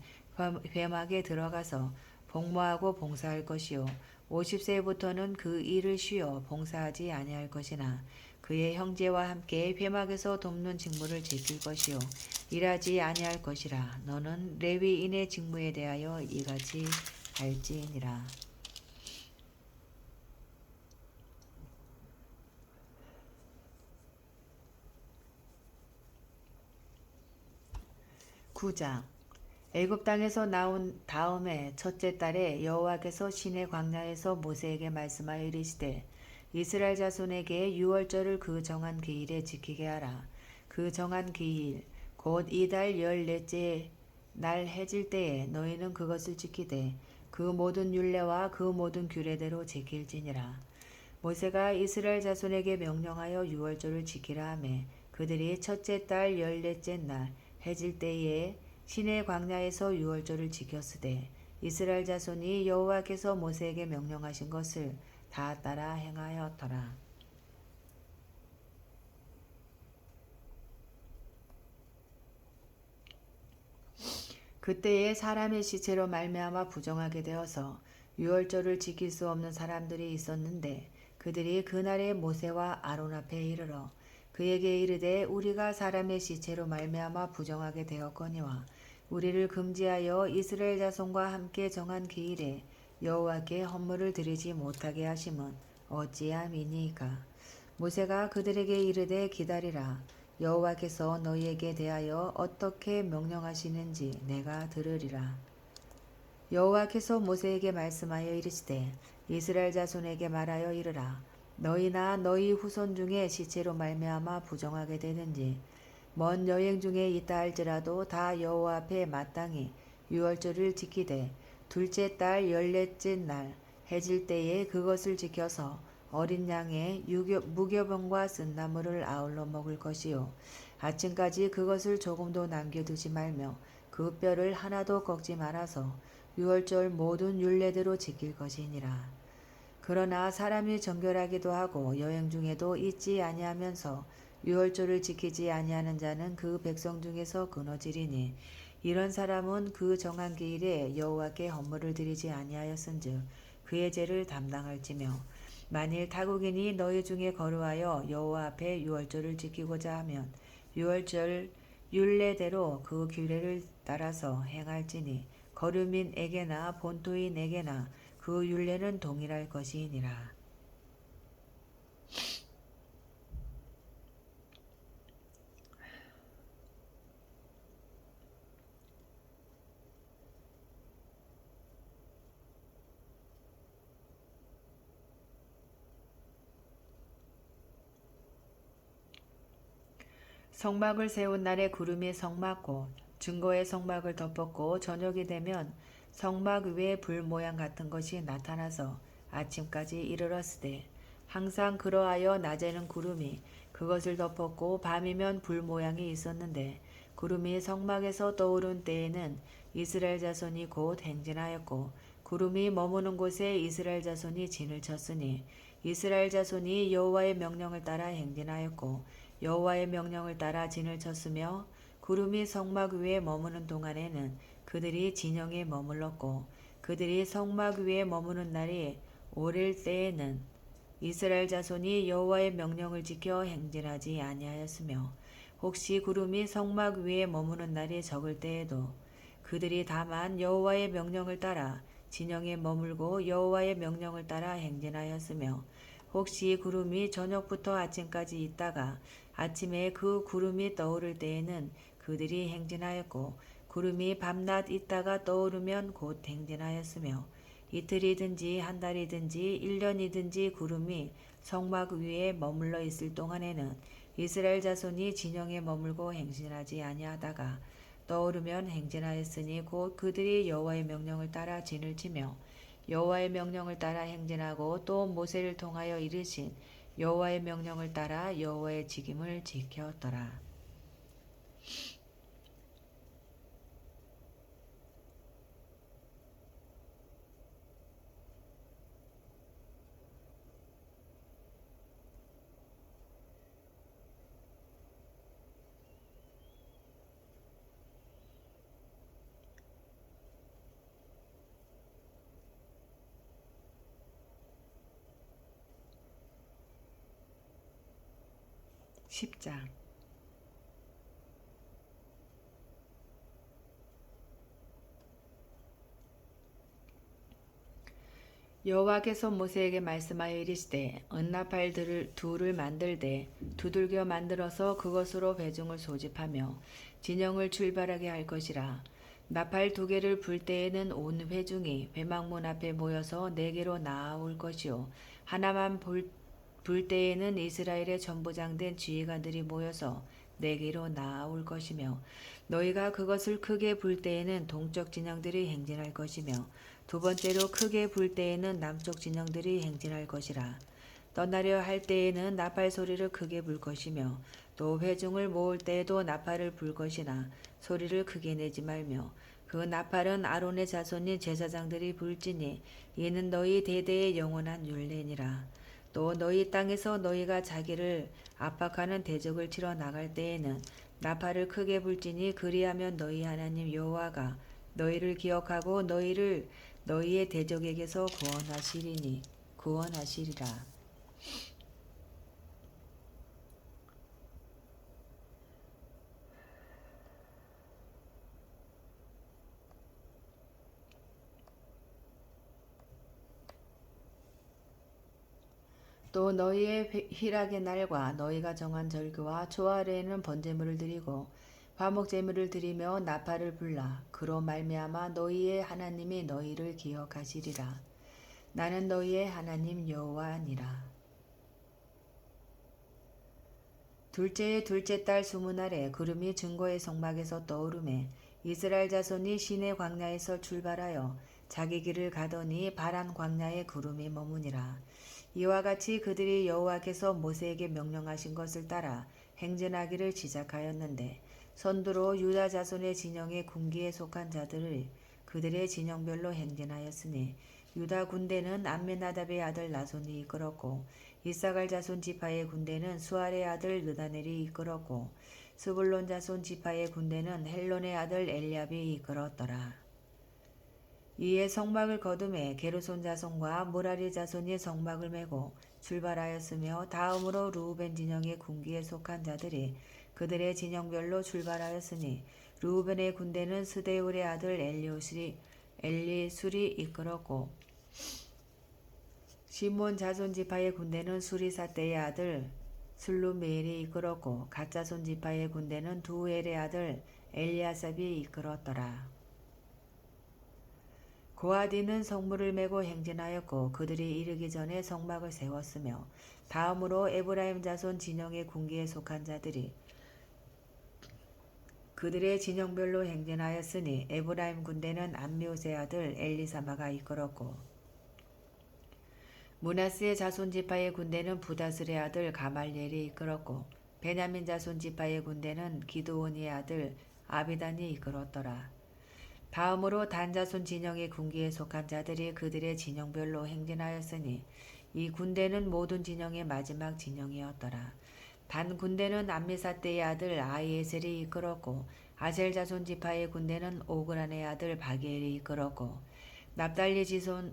회막에 들어가서 복무하고 봉사할 것이요 50세부터는 그 일을 쉬어 봉사하지 아니할 것이나 그의 형제와 함께 회막에서 돕는 직무를 지킬 것이요 일하지 아니할 것이라. 너는 레위인의 직무에 대하여 이같이 할지니라. 구장 애굽 땅에서 나온 다음에 첫째 달에 여호와께서 시내 광야에서 모세에게 말씀하여 이르시되 이스라엘 자손에게 유월절을 그 정한 기일에 지키게 하라. 그 정한 기일 곧 이달 14째 날 해질 때에 너희는 그것을 지키되 그 모든 율례와 그 모든 규례대로 지킬지니라. 모세가 이스라엘 자손에게 명령하여 유월절을 지키라 하매 그들이 첫째 달 14째 날 해질 때에 시내 광야에서 유월절을 지켰으되 이스라엘 자손이 여호와께서 모세에게 명령하신 것을 다 따라 행하였더라. 그때에 사람의 시체로 말미암아 부정하게 되어서 유월절을 지킬 수 없는 사람들이 있었는데 그들이 그날에 모세와 아론 앞에 이르러 그에게 이르되 우리가 사람의 시체로 말미암아 부정하게 되었거니와 우리를 금지하여 이스라엘 자손과 함께 정한 기일에 여호와께 헌물을 드리지 못하게 하심은 어찌함이니이까. 모세가 그들에게 이르되 기다리라. 여호와께서 너희에게 대하여 어떻게 명령하시는지 내가 들으리라. 여호와께서 모세에게 말씀하여 이르시되 이스라엘 자손에게 말하여 이르라. 너희나 너희 후손 중에 시체로 말미암아 부정하게 되는지 먼 여행 중에 있다 할지라도 다 여호와 앞에 마땅히 유월절을 지키되 둘째 달 14째 날 해질 때에 그것을 지켜서 어린 양의 무교병과 쓴나물을 아울러 먹을 것이요 아침까지 그것을 조금도 남겨두지 말며 그 뼈를 하나도 꺾지 말아서 유월절 모든 율례대로 지킬 것이니라. 그러나 사람이 정결하기도 하고 여행 중에도 잊지 아니하면서 유월절을 지키지 아니하는 자는 그 백성 중에서 끊어지리니 이런 사람은 그 정한 기일에 여호와께 헌물을 드리지 아니하였은즉 그의 죄를 담당할지며 만일 타국인이 너희 중에 거류하여 여호와 앞에 유월절을 지키고자 하면 유월절 율례대로 그 규례를 따라서 행할지니 거류민에게나 본토인에게나 그 율례는 동일할 것이니라. 성막을 세운 날에 구름이 성막 곧 증거의 성막을 덮었고 저녁이 되면 성막 위에 불 모양 같은 것이 나타나서 아침까지 이르렀으되 항상 그러하여 낮에는 구름이 그것을 덮었고 밤이면 불 모양이 있었는데 구름이 성막에서 떠오른 때에는 이스라엘 자손이 곧 행진하였고 구름이 머무는 곳에 이스라엘 자손이 진을 쳤으니 이스라엘 자손이 여호와의 명령을 따라 행진하였고 여호와의 명령을 따라 진을 쳤으며 구름이 성막 위에 머무는 동안에는 그들이 진영에 머물렀고 그들이 성막 위에 머무는 날이 오릴 때에는 이스라엘 자손이 여호와의 명령을 지켜 행진하지 아니하였으며 혹시 구름이 성막 위에 머무는 날이 적을 때에도 그들이 다만 여호와의 명령을 따라 진영에 머물고 여호와의 명령을 따라 행진하였으며 혹시 구름이 저녁부터 아침까지 있다가 아침에 그 구름이 떠오를 때에는 그들이 행진하였고 구름이 밤낮 있다가 떠오르면 곧 행진하였으며 이틀이든지 한 달이든지 1년이든지 구름이 성막 위에 머물러 있을 동안에는 이스라엘 자손이 진영에 머물고 행진하지 아니하다가 떠오르면 행진하였으니 곧 그들이 여호와의 명령을 따라 진을 치며 여호와의 명령을 따라 행진하고 또 모세를 통하여 이르신 여호와의 명령을 따라 여호와의 직임을 지켰더라. 10장 여호와께서 모세에게 말씀하여 이르시되 은나팔 둘을 만들되 두들겨 만들어서 그것으로 회중을 소집하며 진영을 출발하게 할 것이라. 나팔 2개를 불 때에는 온 회중이 회막문 앞에 모여서 4개로 나아올 것이요 하나만 불 때에는 이스라엘의 전부장된 지휘관들이 모여서 4개로 나아올 것이며 너희가 그것을 크게 불 때에는 동쪽 진영들이 행진할 것이며 두 번째로 크게 불 때에는 남쪽 진영들이 행진할 것이라. 떠나려 할 때에는 나팔 소리를 크게 불 것이며 또 회중을 모을 때에도 나팔을 불 것이나 소리를 크게 내지 말며 그 나팔은 아론의 자손인 제사장들이 불지니 이는 너희 대대의 영원한 율례니라. 또 너희 땅에서 너희가 자기를 압박하는 대적을 치러 나갈 때에는 나팔을 크게 불지니 그리하면 너희 하나님 여호와가 너희를 기억하고 너희를 너희의 대적에게서 구원하시리라. 또 너희의 희락의 날과 너희가 정한 절기와 초하루에는 번제물을 드리고 화목제물을 드리며 나팔을 불라. 그로 말미암아 너희의 하나님이 너희를 기억하시리라. 나는 너희의 하나님 여호와니라. 둘째의 둘째 달 20날에 구름이 증거의 성막에서 떠오르매 이스라엘 자손이 시내 광야에서 출발하여 자기 길을 가더니 바란 광야에 구름이 머무니라. 이와 같이 그들이 여호와께서 모세에게 명령하신 것을 따라 행진하기를 시작하였는데 선두로 유다 자손의 진영의 군기에 속한 자들을 그들의 진영별로 행진하였으니 유다 군대는 암메나답의 아들 나손이 이끌었고 이사갈 자손 지파의 군대는 수알의 아들 느다넬이 이끌었고 스불론 자손 지파의 군대는 헬론의 아들 엘리압이 이끌었더라. 이에 성막을 거두매 게르손 자손과 무라리 자손이 성막을 메고 출발하였으며 다음으로 르우벤 진영의 군기에 속한 자들이 그들의 진영별로 출발하였으니 르우벤의 군대는 스데울의 아들 엘리술이 이끌었고 시몬 자손 지파의 군대는 수리사떼의 아들 슬루메엘이 이끌었고 갓 자손 지파의 군대는 두엘의 아들 엘리아삽이 이끌었더라. 고아디는 성물을 메고 행진하였고 그들이 이르기 전에 성막을 세웠으며 다음으로 에브라임 자손 진영의 군기에 속한 자들이 그들의 진영별로 행진하였으니 에브라임 군대는 암미우스의 아들 엘리사마가 이끌었고 므낫세의 자손 지파의 군대는 부다슬의 아들 가말리엘이 이끌었고 베냐민 자손 지파의 군대는 기드온의 아들 아비단이 이끌었더라. 다음으로 단 자손 진영의 군기에 속한 자들이 그들의 진영별로 행진하였으니 이 군대는 모든 진영의 마지막 진영이었더라. 단 군대는 암미사대의 아들 아이에셀이 이끌었고 아셀 자손 지파의 군대는 오그란의 아들 바기엘이 이끌었고 납달리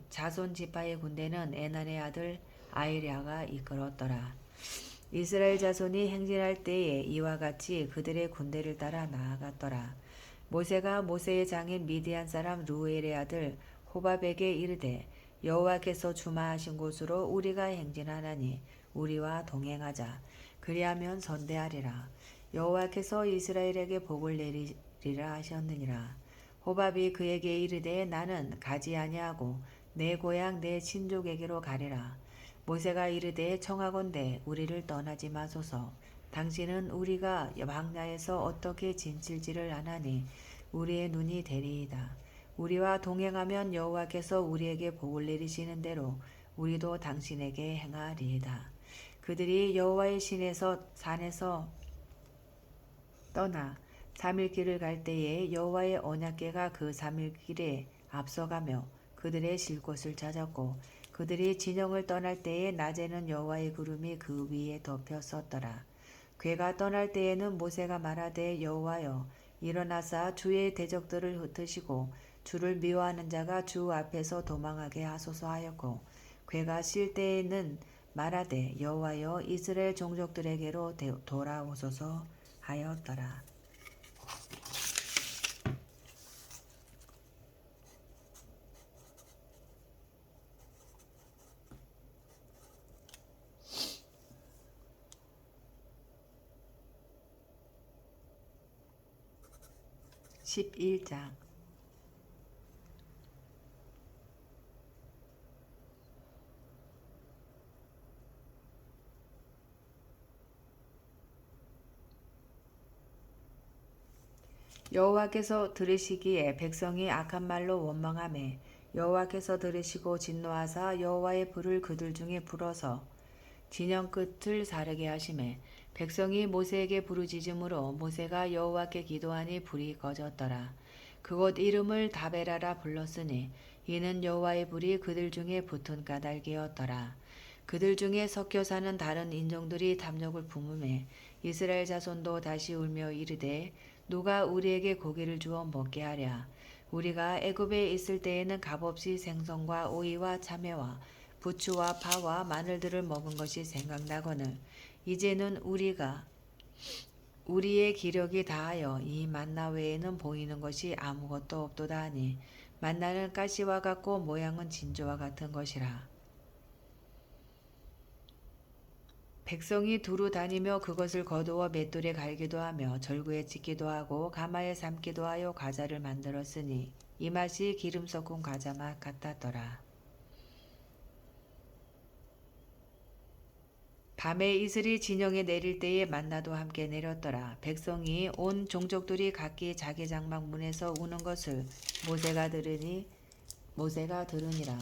자손 지파의 군대는 에난의 아들 아이랴가 이끌었더라. 이스라엘 자손이 행진할 때에 이와 같이 그들의 군대를 따라 나아갔더라. 모세가 모세의 장인 미디안 사람 루엘의 아들 호밥에게 이르되 여호와께서 주마하신 곳으로 우리가 행진하나니 우리와 동행하자. 그리하면 선대하리라. 여호와께서 이스라엘에게 복을 내리리라 하셨느니라. 호밥이 그에게 이르되 나는 가지 아니하고 내 고향 내 친족에게로 가리라. 모세가 이르되 청하건대 우리를 떠나지 마소서. 당신은 우리가 광야에서 어떻게 진칠지를 아나니 우리의 눈이 되리이다. 우리와 동행하면 여호와께서 우리에게 복을 내리시는 대로 우리도 당신에게 행하리이다. 그들이 여호와의 산에서 떠나 3일 길을 갈 때에 여호와의 언약궤가 그 3일 길에 앞서가며 그들의 쉴 곳을 찾았고 그들이 진영을 떠날 때에 낮에는 여호와의 구름이 그 위에 덮여 섰더라. 궤가 떠날 때에는 모세가 말하되 여호와여 일어나사 주의 대적들을 흩으시고 주를 미워하는 자가 주 앞에서 도망하게 하소서 하였고 궤가 쉴 때에는 말하되 여호와여 이스라엘 종족들에게로 돌아오소서 하였더라. 11장 여호와께서 들으시기에 백성이 악한 말로 원망하매 여호와께서 들으시고 진노하사 여호와의 불을 그들 중에 불어서 진영 끝을 사르게 하시매 백성이 모세에게 부르짖음으로 모세가 여호와께 기도하니 불이 꺼졌더라. 그곳 이름을 다베라라 불렀으니 이는 여호와의 불이 그들 중에 붙은 까닭이었더라. 그들 중에 섞여 사는 다른 인종들이 탐욕을 품음에 이스라엘 자손도 다시 울며 이르되 누가 우리에게 고기를 주어 먹게 하랴. 우리가 애굽에 있을 때에는 값없이 생선과 오이와 참외와 부추와 파와 마늘들을 먹은 것이 생각나거늘 이제는 우리의 기력이 다하여 이 만나 외에는 보이는 것이 아무것도 없도다 하니 만나는 가시와 같고 모양은 진주와 같은 것이라. 백성이 두루 다니며 그것을 거두어 맷돌에 갈기도 하며 절구에 찢기도 하고 가마에 삶기도 하여 과자를 만들었으니 이 맛이 기름 섞은 과자 맛 같았더라. 밤에 이슬이 진영에 내릴 때에 만나도 함께 내렸더라. 백성이 온 종족들이 각기 자기 장막 문에서 우는 것을 모세가 들으니라.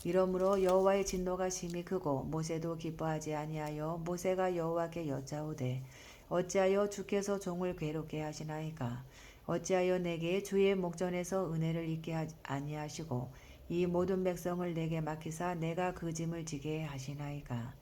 이러므로 여호와의 진노가 심히 크고 모세도 기뻐하지 아니하여 모세가 여호와께 여짜오되 어찌하여 주께서 종을 괴롭게 하시나이까. 어찌하여 내게 주의 목전에서 은혜를 잊게 아니하시고 이 모든 백성을 내게 맡기사 내가 그 짐을 지게 하시나이까.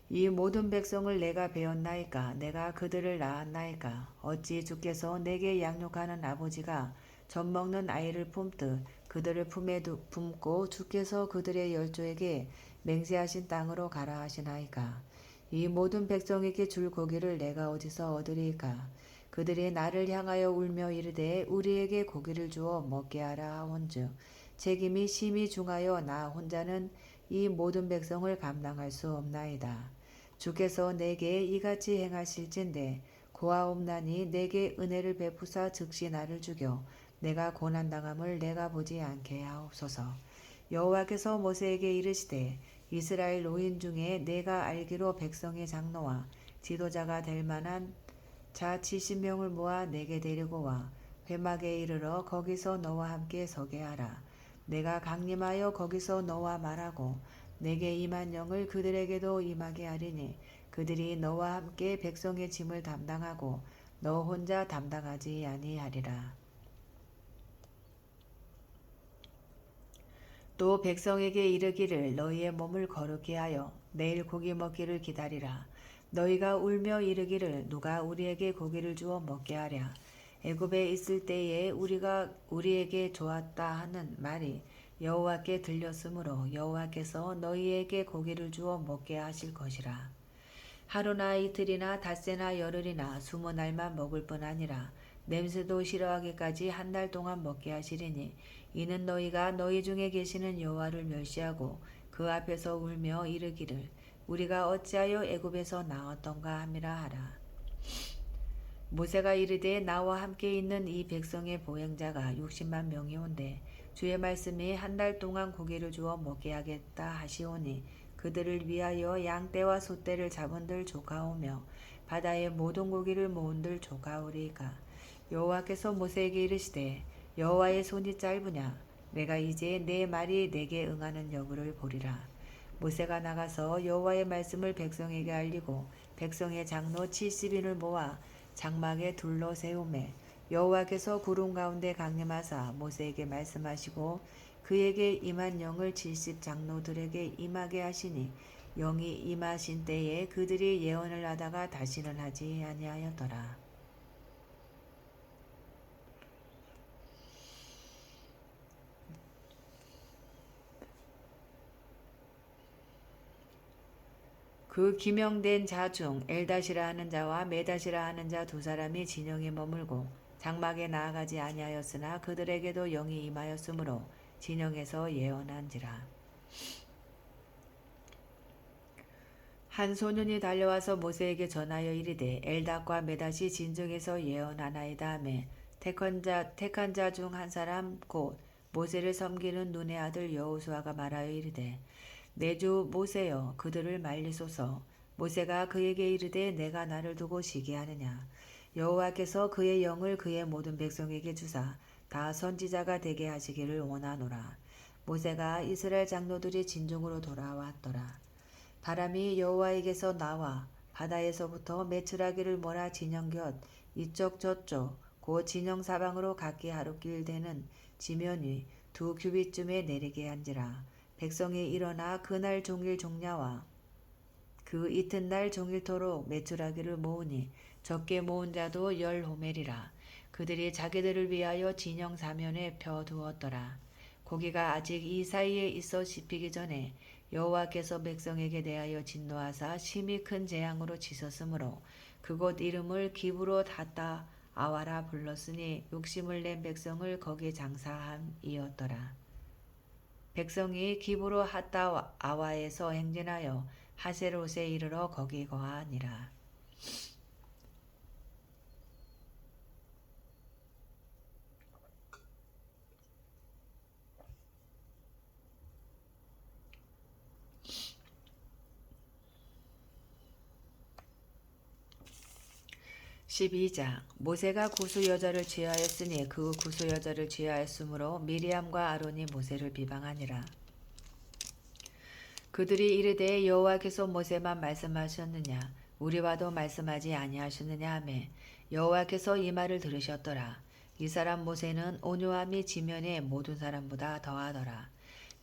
이 모든 백성을 내가 배웠나이까. 내가 그들을 낳았나이까. 어찌 주께서 내게 양육하는 아버지가 젖 먹는 아이를 품듯 그들을 품에 품고 주께서 그들의 열조에게 맹세하신 땅으로 가라 하시나이까. 이 모든 백성에게 줄 고기를 내가 어디서 얻으리까. 그들이 나를 향하여 울며 이르되 우리에게 고기를 주어 먹게 하라 하온즉 책임이 심히 중하여 나 혼자는 이 모든 백성을 감당할 수 없나이다. 주께서 내게 이같이 행하실진대 고아옵나니 내게 은혜를 베푸사 즉시 나를 죽여 내가 고난당함을 내가 보지 않게 하옵소서. 여호와께서 모세에게 이르시되 이스라엘 노인 중에 내가 알기로 백성의 장로와 지도자가 될 만한 자 70명을 모아 내게 데리고 와 회막에 이르러 거기서 너와 함께 서게 하라. 내가 강림하여 거기서 너와 말하고 내게 임한 영을 그들에게도 임하게 하리니 그들이 너와 함께 백성의 짐을 담당하고 너 혼자 담당하지 아니하리라. 또 백성에게 이르기를 너희의 몸을 거룩히 하여 내일 고기 먹기를 기다리라. 너희가 울며 이르기를 누가 우리에게 고기를 주어 먹게 하랴. 애굽에 있을 때에 우리가 우리에게 좋았다 하는 말이 여호와께 들렸으므로 여호와께서 너희에게 고기를 주어 먹게 하실 것이라. 하루나 이틀이나 닷새나 열흘이나 20날만 먹을 뿐 아니라 냄새도 싫어하기까지 한 달 동안 먹게 하시리니 이는 너희가 너희 중에 계시는 여호와를 멸시하고 그 앞에서 울며 이르기를 우리가 어찌하여 애굽에서 나왔던가 함이라 하라. 모세가 이르되 나와 함께 있는 이 백성의 보행자가 60만 명이 온대 주의 말씀이 한 달 동안 고기를 주어 먹게 하겠다 하시오니 그들을 위하여 양떼와 소떼를 잡은들 조카오며 바다의 모든 고기를 모은들 조카오리이까. 여호와께서 모세에게 이르시되 여호와의 손이 짧으냐 내가 이제 내 말이 내게 응하는 여부를 보리라. 모세가 나가서 여호와의 말씀을 백성에게 알리고 백성의 장로 70인을 모아 장막에 둘러 세우매 여호와께서 구름 가운데 강림하사 모세에게 말씀하시고 그에게 임한 영을 70 장로들에게 임하게 하시니 영이 임하신 때에 그들이 예언을 하다가 다시는 하지 아니하였더라. 그 기명된 자 중 엘다시라 하는 자와 메다시라 하는 자 두 사람이 진영에 머물고 장막에 나아가지 아니하였으나 그들에게도 영이 임하였으므로 진영에서 예언한지라. 한 소년이 달려와서 모세에게 전하여 이르되 엘닷과 메닷이 진중에서 예언하나이다 하매 택한 자 중 한 사람 곧 모세를 섬기는 눈의 아들 여호수아가 말하여 이르되 내 주 모세여 그들을 말리소서. 모세가 그에게 이르되 내가 나를 두고 시기하느냐. 여호와께서 그의 영을 그의 모든 백성에게 주사 다 선지자가 되게 하시기를 원하노라. 모세가 이스라엘 장로들이 진중으로 돌아왔더라. 바람이 여호와에게서 나와 바다에서부터 메추라기를 몰아 진영 곁 이쪽 저쪽 곧 진영 사방으로 각기 하루길 되는 지면 위 2규빗쯤에 내리게 한지라. 백성이 일어나 그날 종일 종야와 그 이튿날 종일토록 메추라기를 모으니 적게 모은 자도 10호멜이라. 그들이 자기들을 위하여 진영 사면에 펴두었더라. 고기가 아직 이 사이에 있어 씹히기 전에 여호와께서 백성에게 대하여 진노하사 심히 큰 재앙으로 치셨으므로 그곳 이름을 기브롯 하다 아와라 불렀으니 욕심을 낸 백성을 거기 장사함이었더라. 백성이 기브롯 하다 아와에서 행진하여 하세롯에 이르러 거기 거하니라. 12장 모세가 구수 여자를 취하였으니 그 구수 여자를 취하였으므로 미리암과 아론이 모세를 비방하니라. 그들이 이르되 여호와께서 모세만 말씀하셨느냐 우리와도 말씀하지 아니하셨느냐 하매 여호와께서 이 말을 들으셨더라. 이 사람 모세는 온유함이 지면의 모든 사람보다 더하더라.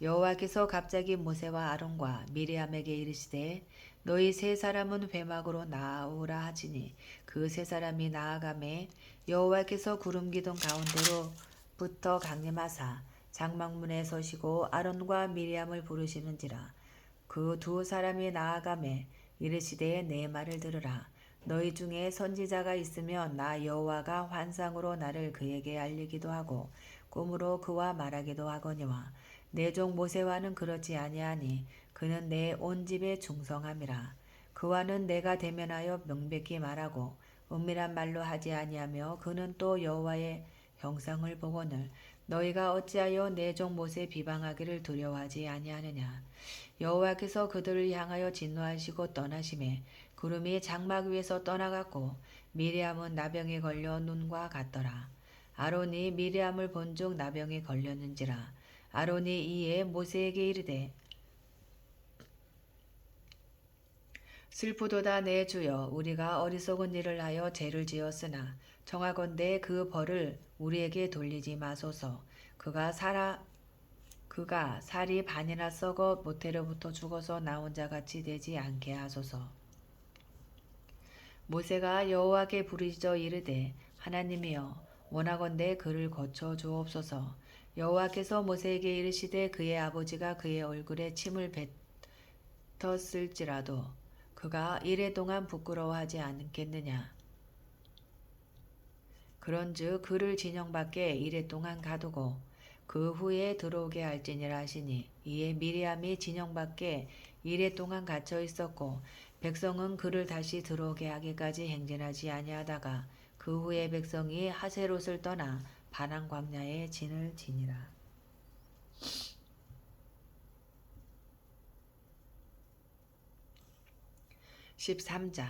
여호와께서 갑자기 모세와 아론과 미리암에게 이르시되 너희 세 사람은 회막으로 나아오라 하시니 그 세 사람이 나아가매 여호와께서 구름 기둥 가운데로부터 강림하사 장막문에 서시고 아론과 미리암을 부르시는지라. 그 두 사람이 나아가매 이르시되 내 말을 들으라. 너희 중에 선지자가 있으면 나 여호와가 환상으로 나를 그에게 알리기도 하고 꿈으로 그와 말하기도 하거니와 내 종 모세와는 그렇지 아니하니 그는 내 온 집에 충성함이라. 그와는 내가 대면하여 명백히 말하고 은밀한 말로 하지 아니하며 그는 또 여호와의 형상을 보거늘 너희가 어찌하여 내 종 모세 비방하기를 두려워하지 아니하느냐. 여호와께서 그들을 향하여 진노하시고 떠나심에 구름이 장막 위에서 떠나갔고 미리암은 나병에 걸려 눈과 같더라. 아론이 미리암을 본즉 나병에 걸렸는지라. 아론이 이에 모세에게 이르되 슬프도다 내 주여, 우리가 어리석은 일을 하여 죄를 지었으나 청하건대 그 벌을 우리에게 돌리지 마소서. 그가 살이 반이나 썩어 모태로부터 죽어서 나 혼자 같이 되지 않게 하소서. 모세가 여호와께 부르짖어 이르되 하나님이여, 원하건대 그를 거쳐 주옵소서. 여호와께서 모세에게 이르시되 그의 아버지가 그의 얼굴에 침을 뱉었을지라도 그가 이래 동안 부끄러워하지 않겠느냐. 그런즉 그를 진영 밖에 이래 동안 가두고 그 후에 들어오게 할지니라 하시니, 이에 미리암이 진영 밖에 이래 동안 갇혀 있었고 백성은 그를 다시 들어오게 하기까지 행진하지 아니하다가 그 후에 백성이 하세롯을 떠나 바란 광야에 진을 지니라. 13장.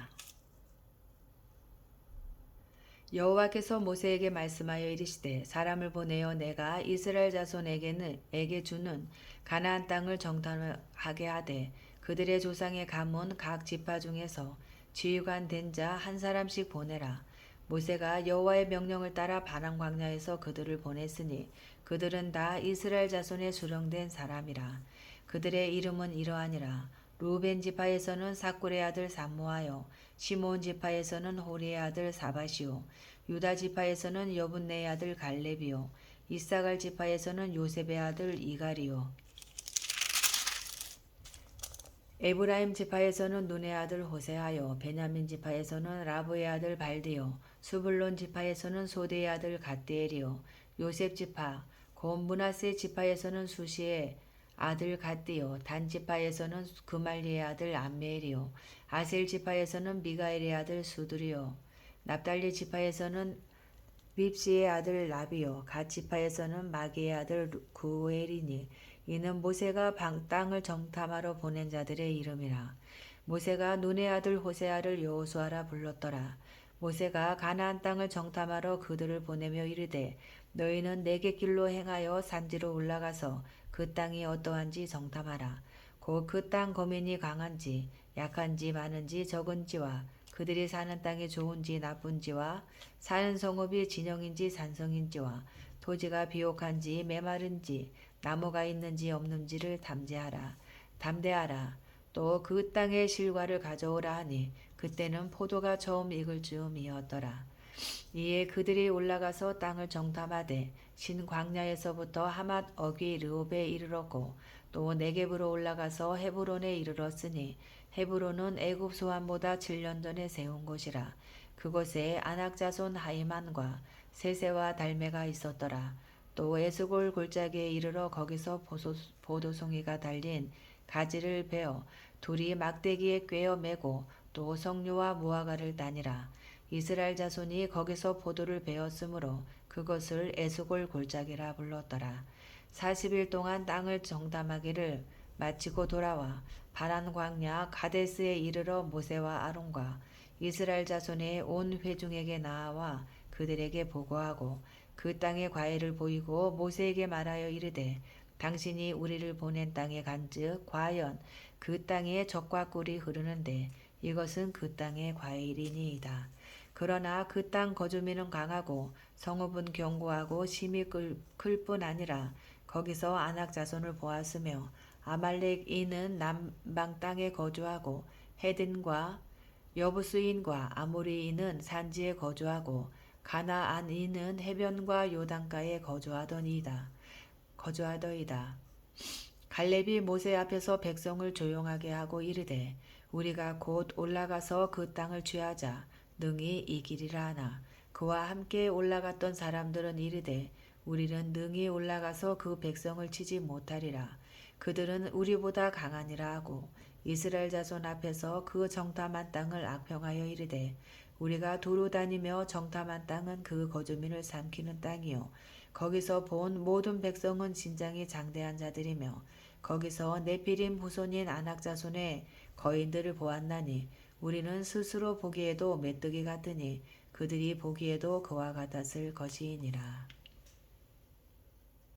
여호와께서 모세에게 말씀하여 이르시되 사람을 보내어 내가 이스라엘 자손에게 주는 가나안 땅을 정탐하게 하되 그들의 조상의 가문 각 지파 중에서 지휘관 된 자 한 사람씩 보내라. 모세가 여호와의 명령을 따라 바람 광야에서 그들을 보냈으니 그들은 다 이스라엘 자손의 수령된 사람이라. 그들의 이름은 이러하니라. 루벤 지파에서는 사꿀의 아들 삼모하여, 시몬 지파에서는 호리의 아들 사바시오, 유다 지파에서는 여분네의 아들 갈렙이요, 이사갈 지파에서는 요셉의 아들 이갈이요, 에브라임 지파에서는 눈의 아들 호세하여, 베냐민 지파에서는 라브의 아들 발디요, 수불론 지파에서는 소대의 아들 갓디엘이요, 요셉 지파 곧 므낫세 지파에서는 수시의 아들 갓디요, 단 지파에서는 그말리의 아들 암메엘이요, 아셀 지파에서는 미가엘의 아들 수들이요, 납달리 지파에서는 립시의 아들 라비요, 갓 지파에서는 마기의 아들 구엘이니, 이는 모세가 땅을 정탐하러 보낸 자들의 이름이라. 모세가 눈의 아들 호세아를 여호수아라 불렀더라. 모세가 가나안 땅을 정탐하러 그들을 보내며 이르되 너희는 내게 길로 행하여 산지로 올라가서 그 땅이 어떠한지 정탐하라. 곧 그 땅 거민이 강한지 약한지 많은지 적은지와 그들이 사는 땅이 좋은지 나쁜지와 사는 성읍이 진영인지 산성인지와 토지가 비옥한지 메마른지 나무가 있는지 없는지를 담대하라. 또 그 땅의 실과를 가져오라 하니 그때는 포도가 처음 익을 즈음이었더라. 이에 그들이 올라가서 땅을 정탐하되 신 광야에서부터 하맛 어귀 르홉에 이르렀고 또 네겝으로 올라가서 헤브론에 이르렀으니 헤브론은 애굽 소환보다 7년 전에 세운 곳이라. 그곳에 아낙 자손 하이만과 세세와 달메가 있었더라. 또 에스골 골짜기에 이르러 거기서 보도송이가 달린 가지를 베어 둘이 막대기에 꿰어 매고 또 석류와 무화과를 따니라. 이스라엘 자손이 거기서 포도를 베었으므로 그것을 에스골 골짜기라 불렀더라. 40일 동안 땅을 정탐하기를 마치고 돌아와 바란 광야 가데스에 이르러 모세와 아론과 이스라엘 자손의 온 회중에게 나아와 그들에게 보고하고 그 땅의 과일을 보이고 모세에게 말하여 이르되 당신이 우리를 보낸 땅에 간즉 과연 그 땅에 젖과 꿀이 흐르는데 이것은 그 땅의 과일이니이다. 그러나 그 땅 거주민은 강하고 성읍은 견고하고 심이 클 뿐 아니라 거기서 아낙 자손을 보았으며 아말렉인은 남방 땅에 거주하고 헤든과 여부스인과 아모리인은 산지에 거주하고 가나안인은 해변과 요단가에 거주하더이다. 갈렙이 모세 앞에서 백성을 조용하게 하고 이르되 우리가 곧 올라가서 그 땅을 취하자 능히 이기리라 하나 그와 함께 올라갔던 사람들은 이르되 우리는 능히 올라가서 그 백성을 치지 못하리라. 그들은 우리보다 강하니라 하고 이스라엘 자손 앞에서 그 정탐한 땅을 악평하여 이르되 우리가 두루 다니며 정탐한 땅은 그 거주민을 삼키는 땅이요 거기서 본 모든 백성은 진장이 장대한 자들이며 거기서 네피림 후손인 아낙 자손의 거인들을 보았나니 우리는 스스로 보기에도 메뚜기 같으니 그들이 보기에도 그와 같았을 것이니라.